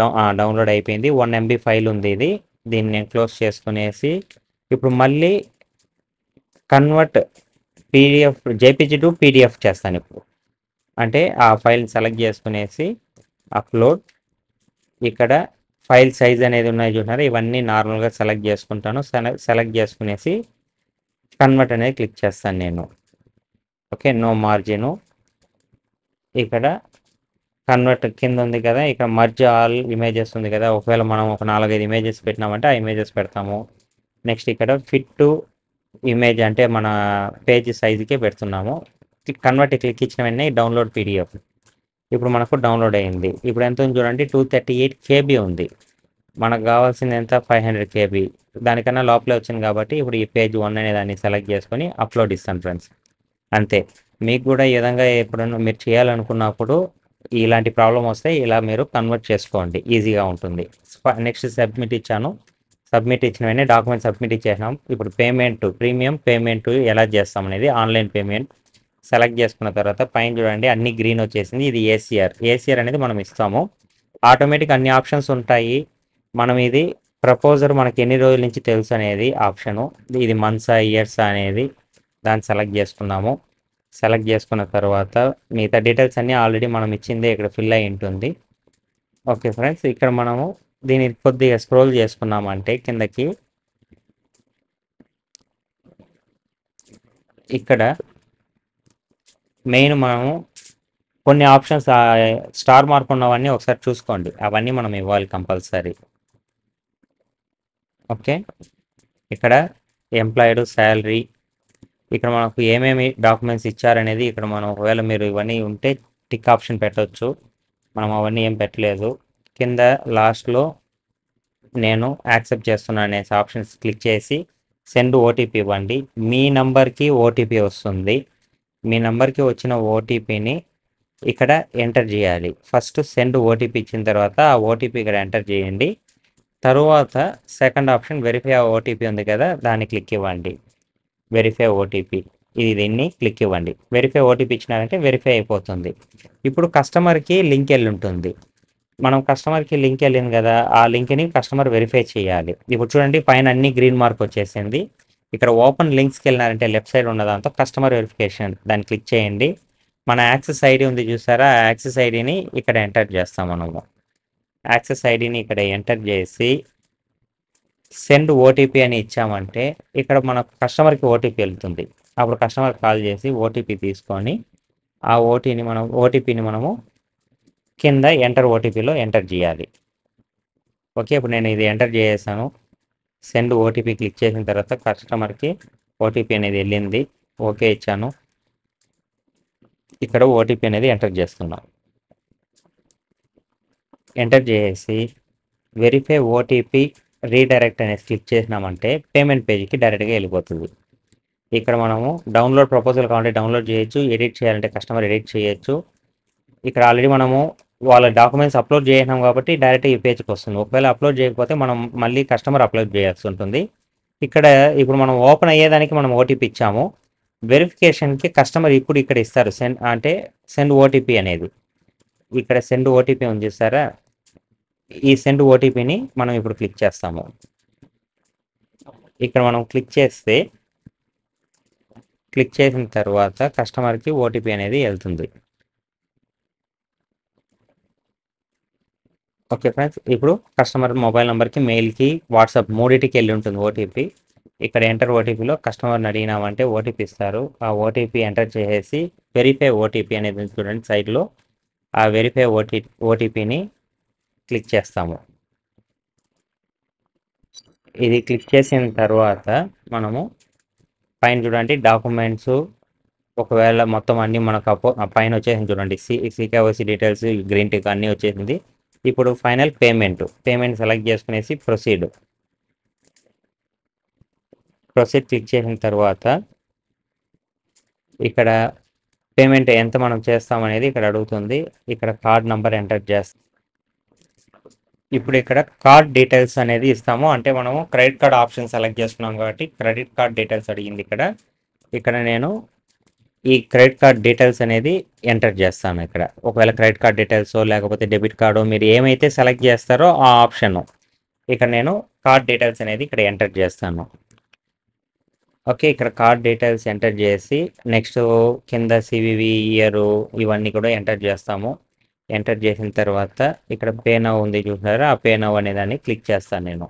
S1: డౌన్లోడ్ అయిపోయింది. 1 MB ఫైల్ ఉంది ఇది. దీన్ని నేను క్లోజ్ చేసుకునేసి ఇప్పుడు మళ్ళీ convert PDF JPG to PDF చేస్తాను ఇప్పుడు. అంటే ఆ ఫైల్ని సెలెక్ట్ చేసుకునేసి అప్లోడ్, ఇక్కడ ఫైల్ సైజ్ అనేది ఉన్నాయి చూసినారు, ఇవన్నీ నార్మల్గా సెలెక్ట్ చేసుకుంటాను. సెలెక్ట్ చేసుకునేసి కన్వర్ట్ అనేది క్లిక్ చేస్తాను నేను. Okay, no margin. ఇక్కడ కన్వర్ట్ కింద ఉంది కదా, ఇక్కడ మర్జ్ ఆల్ ఇమేజెస్ ఉంది కదా, ఒకవేళ మనం ఒక 4-5 ఇమేజెస్ పెట్టినామంటే ఆ ఇమేజెస్ పెడతాము. నెక్స్ట్ ఇక్కడ ఫిట్ టు ఇమేజ్ అంటే మన పేజ్ సైజుకే పెడుతున్నాము. కన్వర్ట్ క్లిక్ ఇచ్చిన వెంటనే డౌన్లోడ్ పీడిఎఫ్ ఇప్పుడు మనకు డౌన్లోడ్ అయింది. ఇప్పుడు ఎంత ఉంది చూడండి, 238 KB ఉంది. మనకు కావాల్సింది ఎంత, 500 KB. దానికన్నా లోపలే వచ్చింది కాబట్టి ఇప్పుడు ఈ పేజ్ 1 అనే దాన్ని సెలెక్ట్ చేసుకొని అప్లోడ్ ఇస్తాను ఫ్రెండ్స్. అంతే. మీకు కూడా ఈ విధంగా ఎప్పుడైనా మీరు చేయాలనుకున్నప్పుడు ఇలాంటి ప్రాబ్లం వస్తే ఇలా మీరు కన్వర్ట్ చేసుకోండి, ఈజీగా ఉంటుంది. నెక్స్ట్ సబ్మిట్ ఇచ్చాను. సబ్మిట్ ఇచ్చిన వెంటనే డాక్యుమెంట్ సబ్మిట్ ఇచ్చేసాం. ఇప్పుడు పేమెంట్, ప్రీమియం పేమెంట్ ఎలా చేస్తాం అనేది ఆన్లైన్ పేమెంట్ సెలెక్ట్ చేసుకున్న తర్వాత పైన చూడండి అన్ని గ్రీన్ వచ్చేసింది. ఇది ఏసీఆర్ అనేది మనం ఇస్తాము. ఆటోమేటిక్ అన్ని ఆప్షన్స్ ఉంటాయి. మనం ఇది ప్రపోజర్ మనకి ఎన్ని రోజుల నుంచి తెలుసు అనేది ఆప్షను. ఇది మంత్సా ఇయర్సా అనేది దాన్ని సెలెక్ట్ చేసుకున్నాము. సెలెక్ట్ చేసుకున్న తర్వాత మిగతా డీటెయిల్స్ అన్నీ ఆల్రెడీ మనం ఇచ్చిందే ఇక్కడ ఫిల్ అయి ఉంటుంది. ఓకే ఫ్రెండ్స్, ఇక్కడ మనము దీన్ని కొద్దిగా స్క్రోల్ చేసుకున్నామంటే కిందకి ఇక్కడ మెయిన్ మనము కొన్ని ఆప్షన్స్ స్టార్ మార్క్ ఉన్నవన్నీ ఒకసారి చూసుకోండి, అవన్నీ మనం ఇవ్వాలి కంపల్సరీ. ఓకే, ఇక్కడ ఎంప్లాయిడ్, శాలరీ, ఇక్కడ మనకు ఏమేమి డాక్యుమెంట్స్ ఇచ్చారనేది ఇక్కడ మనం ఒకవేళ మీరు ఇవన్నీ ఉంటే టిక్ ఆప్షన్ పెట్టవచ్చు. మనం అవన్నీ ఏం పెట్టలేదు. కింద లాస్ట్లో నేను యాక్సెప్ట్ చేస్తున్నాను అనే ఆప్షన్స్ క్లిక్ చేసి సెండ్ ఓటీపీ ఇవ్వండి. మీ నంబర్కి ఓటీపీ వస్తుంది. మీ నంబర్కి వచ్చిన ఓటీపీని ఇక్కడ ఎంటర్ చేయాలి. ఫస్ట్ సెండ్ ఓటీపీ ఇచ్చిన తర్వాత ఆ ఓటీపీ ఇక్కడ ఎంటర్ చేయండి. తరువాత సెకండ్ ఆప్షన్ వెరిఫై ఓటీపీ ఉంది కదా, దాన్ని క్లిక్ ఇవ్వండి. వెరిఫై ఓటీపీ, దీన్ని క్లిక్ ఇవ్వండి. వెరిఫై ఓటీపీ ఇచ్చినారంటే వెరిఫై అయిపోతుంది. ఇప్పుడు కస్టమర్కి లింక్ వెళ్ళి ఉంటుంది. మనం కస్టమర్కి లింక్ వెళ్ళింది కదా, ఆ లింక్ని కస్టమర్ వెరిఫై చేయాలి. ఇప్పుడు చూడండి పైన అన్ని గ్రీన్ మార్క్ వచ్చేసింది. ఇక్కడ ఓపెన్ లింక్స్కి వెళ్ళినారంటే లెఫ్ట్ సైడ్ ఉన్న దాంతో కస్టమర్ వెరిఫికేషన్ దాన్ని క్లిక్ చేయండి. మన యాక్సెస్ ఐడి ఉంది చూసారా, ఆ యాక్సెస్ ఐడిని ఇక్కడ ఎంటర్ చేస్తాం. మనము యాక్సెస్ ఐడిని ఇక్కడ ఎంటర్ చేసి సెండ్ ఓటీపీ అని ఇచ్చామంటే ఇక్కడ మన కస్టమర్కి ఓటీపీ వెళ్తుంది. అప్పుడు కస్టమర్ కాల్ చేసి ఓటీపీ తీసుకొని ఆ ఓటీపీని మనము కింద ఎంటర్ ఓటీపీలో ఎంటర్ చేయాలి. ఓకే, ఇప్పుడు నేను ఇది ఎంటర్ చేసాను. సెండ్ ఓటీపీ క్లిక్ చేసిన తర్వాత కస్టమర్కి ఓటీపీ అనేది వెళ్ళింది. ఓకే ఇచ్చాను. ఇక్కడ ఓటీపీ అనేది ఎంటర్ చేస్తున్నాం. ఎంటర్ చేసి వెరిఫై ఓటీపీ రీడైరెక్ట్ అనేది క్లిక్ చేసినామంటే పేమెంట్ పేజ్కి డైరెక్ట్గా వెళ్ళిపోతుంది. ఇక్కడ మనము డౌన్లోడ్ ప్రపోజల్ కావాలంటే డౌన్లోడ్ చేయొచ్చు, ఎడిట్ చేయాలంటే కస్టమర్ ఎడిట్ చేయొచ్చు. ఇక్కడ ఆల్రెడీ మనము వాళ్ళ డాక్యుమెంట్స్ అప్లోడ్ చేసినాం కాబట్టి డైరెక్ట్ ఈ పేజ్కి వస్తుంది. ఒకవేళ అప్లోడ్ చేయకపోతే మనం మళ్ళీ కస్టమర్ అప్లోడ్ చేయాల్సి ఉంటుంది. ఇక్కడ ఇప్పుడు మనం ఓపెన్ అయ్యేదానికి మనం ఓటీపీ ఇచ్చాము. వెరిఫికేషన్కి కస్టమర్ ఇప్పుడు ఇక్కడ ఇస్తారు సెండ్ ఓటీపీ అనేది. ఇక్కడ సెండ్ ఓటీపీ ఉంది చూస్తారా, ఈ సెండ్ ఓటీపీని మనం ఇప్పుడు క్లిక్ చేస్తాము. ఇక్కడ మనం క్లిక్ చేసిన తర్వాత కస్టమర్కి ఓటీపీ అనేది వెళ్తుంది. ఓకే ఫ్రెండ్స్, ఇప్పుడు కస్టమర్ మొబైల్ నెంబర్కి, మెయిల్కి, వాట్సాప్ మూడింటికి వెళ్ళి ఉంటుంది ఓటీపీ. ఇక్కడ ఎంటర్ ఓటీపీలో కస్టమర్ని అడిగినామంటే ఓటీపీ ఇస్తారు. ఆ ఓటీపీ ఎంటర్ చేసేసి వెరిఫై ఓటీపీ అనేది చూడండి సైడ్లో, ఆ వెరిఫై ఓటీపీని క్లిక్ చేస్తాము. ఇది క్లిక్ చేసిన తర్వాత మనము పైన చూడండి డాక్యుమెంట్స్, ఒకవేళ మొత్తం అన్నీ మనకు పైన వచ్చేసింది చూడండి, సికేవైసీ డీటెయిల్స్ గ్రీన్ టిక్ అన్నీ వచ్చేసింది. ఇప్పుడు ఫైనల్ పేమెంట్ సెలెక్ట్ చేసుకునేసి ప్రొసీడ్ క్లిక్ చేసిన తర్వాత ఇక్కడ పేమెంట్ ఎంత మనం చేస్తామనేది ఇక్కడ అడుగుతుంది. ఇక్కడ కార్డ్ నంబర్ ఎంటర్ చేస్తాం. ఇప్పుడు ఇక్కడ కార్డ్ డీటెయిల్స్ అనేది ఇస్తాము. అంటే మనము క్రెడిట్ కార్డ్ ఆప్షన్ సెలెక్ట్ చేసుకున్నాం కాబట్టి క్రెడిట్ కార్డ్ డీటెయిల్స్ అడిగింది. ఇక్కడ నేను ఈ క్రెడిట్ కార్డ్ డీటెయిల్స్ అనేది ఎంటర్ చేస్తాను. ఇక్కడ ఒకవేళ క్రెడిట్ కార్డ్ డీటెయిల్స్ లేకపోతే డెబిట్ కార్డు మీరు ఏమైతే సెలెక్ట్ చేస్తారో ఆ ఆప్షన్ ఇక్కడ నేను కార్డ్ డీటెయిల్స్ అనేది ఇక్కడ ఎంటర్ చేస్తాను. ఓకే, ఇక్కడ కార్డ్ డీటెయిల్స్ ఎంటర్ చేసి నెక్స్ట్ కింద సివివి ఇయర్ ఇవన్నీ కూడా ఎంటర్ చేస్తాము. ఎంటర్ చేసిన తర్వాత ఇక్కడ పే నౌ ఉంది చూసారా, ఆ పే నౌ అనే దాన్ని క్లిక్ చేస్తాను నేను.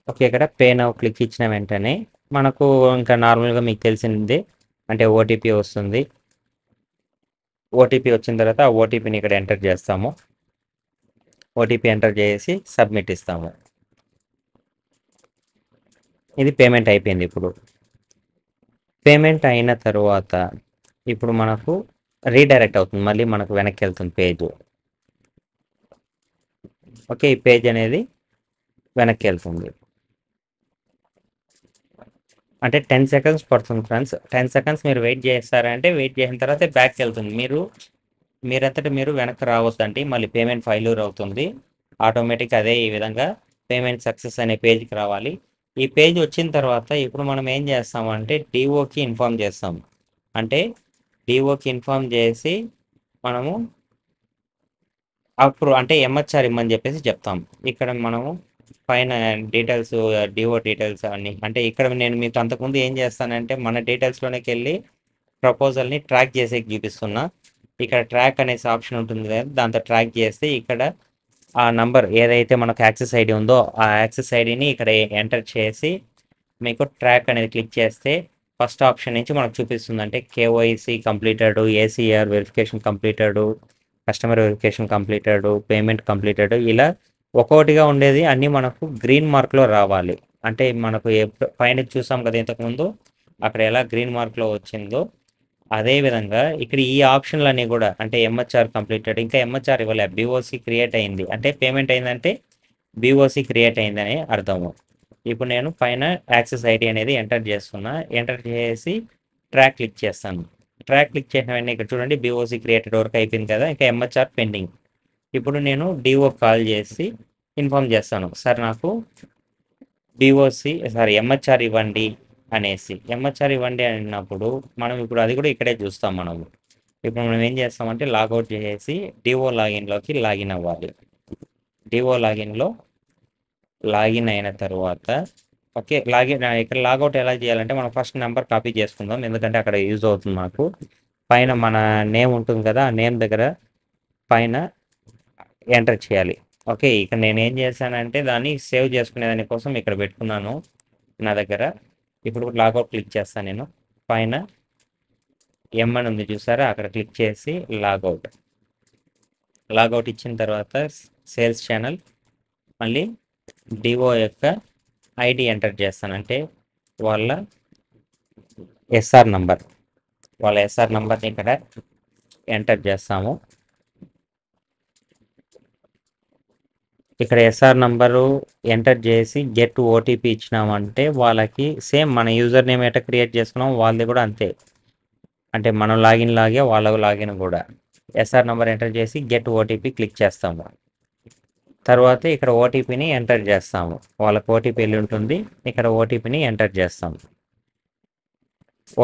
S1: ఓకే, ఇక్కడ పే నౌ క్లిక్ ఇచ్చిన వెంటనే మనకు ఇంకా నార్మల్గా మీకు తెలిసిందే, అంటే ఓటీపీ వస్తుంది. ఓటీపీ వచ్చిన తర్వాత ఆ ఓటీపీని ఇక్కడ ఎంటర్ చేస్తాము. ఓటీపీ ఎంటర్ చేసి సబ్మిట్ ఇస్తాము. ఇది పేమెంట్ అయిపోయింది. ఇప్పుడు పేమెంట్ అయిన తర్వాత ఇప్పుడు మనకు రీడైరెక్ట్ అవుతుంది, మళ్ళీ మనకు వెనక్కి వెళ్తుంది పేజ్. ఓకే, ఈ పేజ్ అనేది వెనక్కి వెళ్తుంది. అంటే 10 సెకండ్స్ పడుతుంది ఫ్రెండ్స్. 10 సెకండ్స్ మీరు వెయిట్ చేస్తారంటే వెయిట్ చేసిన తర్వాత బ్యాక్కి వెళ్తుంది. మీరంతటా మీరు వెనక్కి రావద్దండి, మళ్ళీ పేమెంట్ ఫెయిల్యూర్ అవుతుంది. ఆటోమేటిక్ అదే ఈ విధంగా పేమెంట్ సక్సెస్ అనే పేజ్కి రావాలి. ఈ పేజ్ వచ్చిన తర్వాత ఇప్పుడు మనం ఏం చేస్తామంటే డిఓకి ఇన్ఫామ్ చేస్తాం. అంటే డిఓకి ఇన్ఫామ్ చేసి మనము అప్పుడు అంటే ఎంహెచ్ఆర్ ఇమ్మని చెప్పేసి చెప్తాం. ఇక్కడ మనము పైన డీటెయిల్స్ డిఓ డీటెయిల్స్ అన్నీ, అంటే ఇక్కడ నేను మీకు అంతకుముందు ఏం చేస్తానంటే మన డీటెయిల్స్లోకి వెళ్ళి ప్రపోజల్ని ట్రాక్ చేసేకి చూపిస్తున్నా. ఇక్కడ ట్రాక్ అనేసి ఆప్షన్ ఉంటుంది కదా, దాంతో ట్రాక్ చేస్తే ఇక్కడ ఆ నంబర్ ఏదైతే మనకు యాక్సెస్ ఐడి ఉందో ఆ యాక్సెస్ ఐడిని ఇక్కడ ఎంటర్ చేసి మీకు ట్రాక్ అనేది క్లిక్ చేస్తే ఫస్ట్ ఆప్షన్ నుంచి మనకు చూపిస్తుంది. అంటే KYC completed, ACR verification completed, customer verification completed, payment completed, ఇలా ఒక్కొక్కటిగా ఉండేది అన్నీ మనకు గ్రీన్ మార్క్లో రావాలి. అంటే మనకు పైన చూసాం కదా ఇంతకుముందు, అక్కడ ఎలా గ్రీన్ మార్క్లో వచ్చిందో అదేవిధంగా ఇక్కడ ఈ ఆప్షన్లన్నీ కూడా, అంటే ఎంహెచ్ఆర్ కంప్లీటెడ్, ఇంకా ఎంహెచ్ఆర్ ఇవ్వలే, బీఓసి క్రియేట్ అయింది, అంటే పేమెంట్ అయిందంటే బీఓసి క్రియేట్ అయిందని అర్థము. ఇప్పుడు నేను పైన యాక్సెస్ ఐడి అనేది ఎంటర్ చేస్తున్నా. ఎంటర్ చేసి ట్రాక్ క్లిక్ చేస్తాను. ట్రాక్ క్లిక్ చేసిన వెంటనే ఇక్కడ చూడండి బీఓసి క్రియేటెడ్ వరకు అయిపోయింది కదా, ఇంకా ఎంహెచ్ఆర్ పెండింగ్. ఇప్పుడు నేను డిఓ కాల్ చేసి ఇన్ఫామ్ చేస్తాను, సార్ నాకు ఎంహెచ్ఆర్ ఇవ్వండి అనేసి. ఎంహెచ్ఆర్ ఇవ్వండి అన్నప్పుడు మనం ఇప్పుడు అది కూడా ఇక్కడే చూస్తాం. ఇప్పుడు మనం ఏం చేస్తామంటే లాగౌట్ చేసి డిఓ లాగిన్లోకి లాగిన్ అవ్వాలి. డిఓ లాగిన్లో లాగిన్ అయిన తర్వాత ఓకే, ఇక్కడ లాగౌట్ ఎలా చేయాలంటే మనం ఫస్ట్ నెంబర్ కాపీ చేసుకుందాం, ఎందుకంటే అక్కడ యూజ్ అవుతుంది మనకు. పైన మన నేమ్ ఉంటుంది కదా, ఆ నేమ్ దగ్గర పైన ఎంటర్ చేయాలి. ఓకే, ఇక్కడ నేను ఏం చేశానంటే దాన్ని సేవ్ చేసుకునే దానికోసం ఇక్కడ పెట్టుకున్నాను నా దగ్గర. ఇప్పుడు లాగౌట్ క్లిక్ చేస్తాను నేను. పైన ఎం అని ఉంది చూసారా, అక్కడ క్లిక్ చేసి లాగౌట్ ఇచ్చిన తర్వాత సేల్స్ ఛానల్ మళ్ళీ డిఓ యొక్క ఐడి ఎంటర్ చేస్తాను. అంటే వాళ్ళ ఎస్ఆర్ నంబర్ని ఇక్కడ ఎంటర్ చేస్తాము. ఇక్కడ ఎస్ఆర్ నంబరు ఎంటర్ చేసి గెట్ ఓటీపీ ఇచ్చినామంటే వాళ్ళకి సేమ్ మన యూజర్ నేమ్ ఎట్లా క్రియేట్ చేసుకున్నాం వాళ్ళది కూడా అంతే, అంటే మనం లాగిన్ లాగే వాళ్ళ లాగిన్ కూడా. ఎస్ఆర్ నంబర్ ఎంటర్ చేసి గెట్ ఓటీపీ క్లిక్ చేస్తాము. తర్వాత ఇక్కడ ఓటీపీని ఎంటర్ చేస్తాము. వాళ్ళకి ఓటీపీ వెళ్ళి ఉంటుంది, ఇక్కడ ఓటీపీని ఎంటర్ చేస్తాము.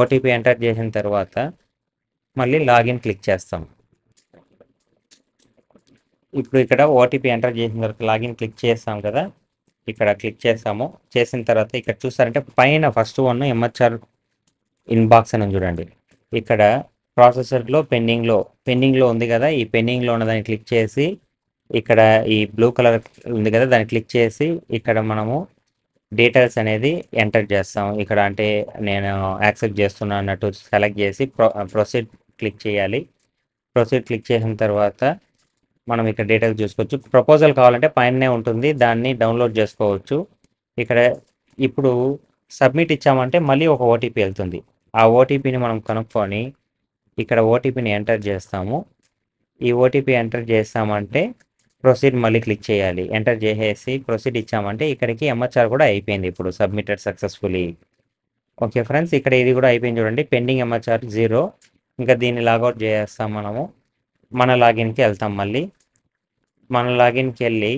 S1: ఓటీపీ ఎంటర్ చేసిన తర్వాత మళ్ళీ లాగిన్ క్లిక్ చేస్తాం. ఇప్పుడు ఇక్కడ ఓటీపీ ఎంటర్ చేసిన తర్వాత లాగిన్ క్లిక్ చేస్తాం కదా, ఇక్కడ క్లిక్ చేస్తాము. చేసిన తర్వాత ఇక్కడ చూసారంటే పైన ఫస్ట్ వన్ ఎంహెచ్ఆర్ ఇన్బాక్స్ అని చూడండి. ఇక్కడ ప్రాసెసర్లో పెండింగ్లో ఉంది కదా, ఈ పెండింగ్లో ఉన్నదాన్ని క్లిక్ చేసి ఇక్కడ ఈ బ్లూ కలర్ ఉంది కదా దాన్ని క్లిక్ చేసి ఇక్కడ మనము డీటెయిల్స్ అనేది ఎంటర్ చేస్తాం. ఇక్కడ అంటే నేను యాక్సెప్ట్ చేస్తున్నా అన్నట్టు సెలెక్ట్ చేసి ప్రొసీడ్ క్లిక్ చేయాలి. ప్రొసీడ్ క్లిక్ చేసిన తర్వాత మనం ఇక్కడ డీటెయిల్స్ చూసుకోవచ్చు. ప్రపోజల్ కావాలంటే పైననే ఉంటుంది, దాన్ని డౌన్లోడ్ చేసుకోవచ్చు. ఇక్కడ ఇప్పుడు సబ్మిట్ ఇచ్చామంటే మళ్ళీ ఒక ఓటీపీ వెళ్తుంది. ఆ ఓటీపీని మనం కనుక్కొని ఇక్కడ ఓటీపీని ఎంటర్ చేస్తాము. ఈ ఓటీపీ ఎంటర్ చేస్తామంటే ప్రొసీడ్ మళ్ళీ క్లిక్ చేయాలి. ఎంటర్ చేసేసి ప్రొసీడ్ ఇచ్చామంటే ఇక్కడికి ఎంహెచ్ఆర్ కూడా అయిపోయింది. ఇప్పుడు సబ్మిటెడ్ సక్సెస్ఫుల్లీ. ఓకే ఫ్రెండ్స్, ఇక్కడ ఇది కూడా అయిపోయింది చూడండి. Pending MHR 0. ఇంకా దీన్ని లాగౌట్ చేస్తాం. మనము మన లాగిన్కి వెళ్తాం. మళ్ళీ మన లాగిన్కి వెళ్ళి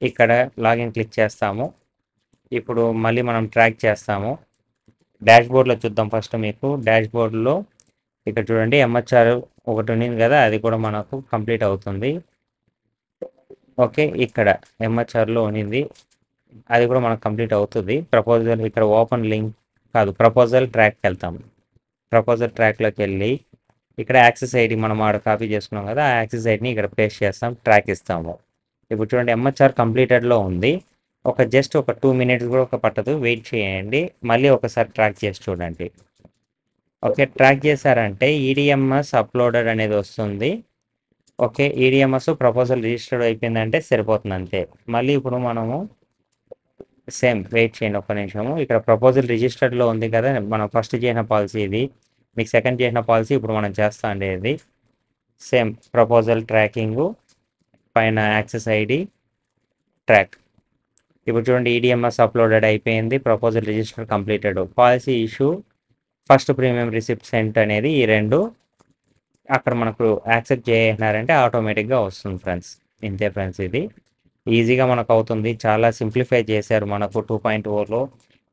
S1: ఇక్కడ లాగిన్ క్లిక్ చేస్తాము. ఇప్పుడు మళ్ళీ మనం ట్రాక్ చేస్తాము. డాష్బోర్డ్లో చూద్దాం. ఫస్ట్ మీకు డాష్బోర్డ్లో ఇక్కడ చూడండి ఎంహెచ్ఆర్ ఒకటి ఉన్నింది కదా, అది కూడా మనకు కంప్లీట్ అవుతుంది. ఓకే, ఇక్కడ ఎంహెచ్ఆర్లో ఉన్నింది, అది కూడా మనకు కంప్లీట్ అవుతుంది. ప్రపోజల్ ఇక్కడ ఓపెన్ లింక్ కాదు, ప్రపోజల్ ట్రాక్కి వెళ్తాం. ప్రపోజల్ ట్రాక్లోకి వెళ్ళి ఇక్కడ యాక్సెస్ ఐడి మనం ఆడ కాపీ చేసుకున్నాం కదా, ఆ యాక్సెస్ ఐడిని ఇక్కడ పేస్ట్ చేస్తాం, ట్రాక్ ఇస్తాము. ఇప్పుడు చూడండి ఎంహెచ్ఆర్ కంప్లీటెడ్లో ఉంది. జస్ట్ ఒక 2 minutes కూడా పట్టదు, వెయిట్ చేయండి. మళ్ళీ ఒకసారి ట్రాక్ చేసి చూడండి. ఓకే, ట్రాక్ చేశారంటే ఈడిఎంఎస్ అప్లోడెడ్ అనేది వస్తుంది. ఓకే, ఈడిఎంఎస్ ప్రపోజల్ రిజిస్టర్డ్ అయిపోయిందంటే సరిపోతుంది అంతే. మళ్ళీ ఇప్పుడు మనము సేమ్ వెయిట్ చేయండి ఒక్క నిమిషము. ఇక్కడ ప్రపోజల్ రిజిస్టర్డ్లో ఉంది కదా, మనం ఫస్ట్ చేసిన పాలసీ ఇది, మీకు సెకండ్ చేసిన పాలసీ ఇప్పుడు మనం చేస్తా ఉండేది. సేమ్ ప్రపోజల్ ట్రాకింగు పైన యాక్సెస్ ఐడి ట్రాక్. ఇప్పుడు చూడండి ఈడిఎంఎస్ అప్లోడెడ్ అయిపోయింది, proposal register completed, policy issue, first premium receipt sent అనేది ఈ రెండు అక్కడ మనకు యాక్సెప్ట్ చేసినారంటే ఆటోమేటిక్గా వస్తుంది ఫ్రెండ్స్. ఇంతే ఫ్రెండ్స్, ఇది ఈజీగా మనకు అవుతుంది. చాలా సింప్లిఫై చేశారు మనకు 2.0లో.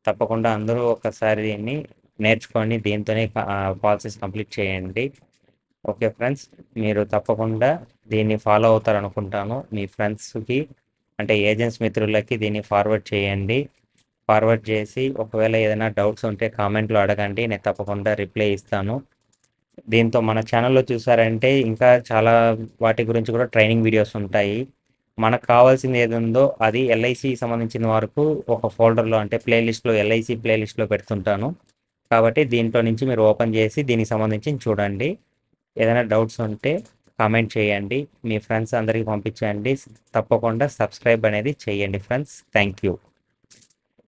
S1: తప్పకుండా అందరూ ఒకసారి దీన్ని నేర్చుకొని దీంతోనే పాలసీస్ కంప్లీట్ చేయండి. ఓకే ఫ్రెండ్స్, మీరు తప్పకుండా దీన్ని ఫాలో అవుతారనుకుంటాను. మీ ఫ్రెండ్స్కి అంటే ఏజెంట్స్ మిత్రులకి దీన్ని ఫార్వర్డ్ చేయండి. ఫార్వర్డ్ చేసి ఒకవేళ ఏదైనా డౌట్స్ ఉంటే కామెంట్లో అడగండి, నేను తప్పకుండా రిప్లై ఇస్తాను. దీంతో మన ఛానల్లో చూసారంటే ఇంకా చాలా వాటి గురించి కూడా ట్రైనింగ్ వీడియోస్ ఉంటాయి. మనకు కావాల్సింది ఏది ఉందో అది ఎల్ఐసి సంబంధించిన వరకు ఒక ఫోల్డర్లో అంటే ప్లేలిస్ట్లో ఎల్ఐసి ప్లేలిస్ట్లో పెడుతుంటాను. కాబట్టి దీంట్లో నుంచి మీరు ఓపెన్ చేసి దీనికి సంబంధించి చూడండి. ఏదైనా డౌట్స్ ఉంటే కామెంట్ చేయండి, మీ ఫ్రెండ్స్ అందరికీ పంపించండి. తప్పకుండా సబ్స్క్రైబ్ అనేది చేయండి ఫ్రెండ్స్. Thank you.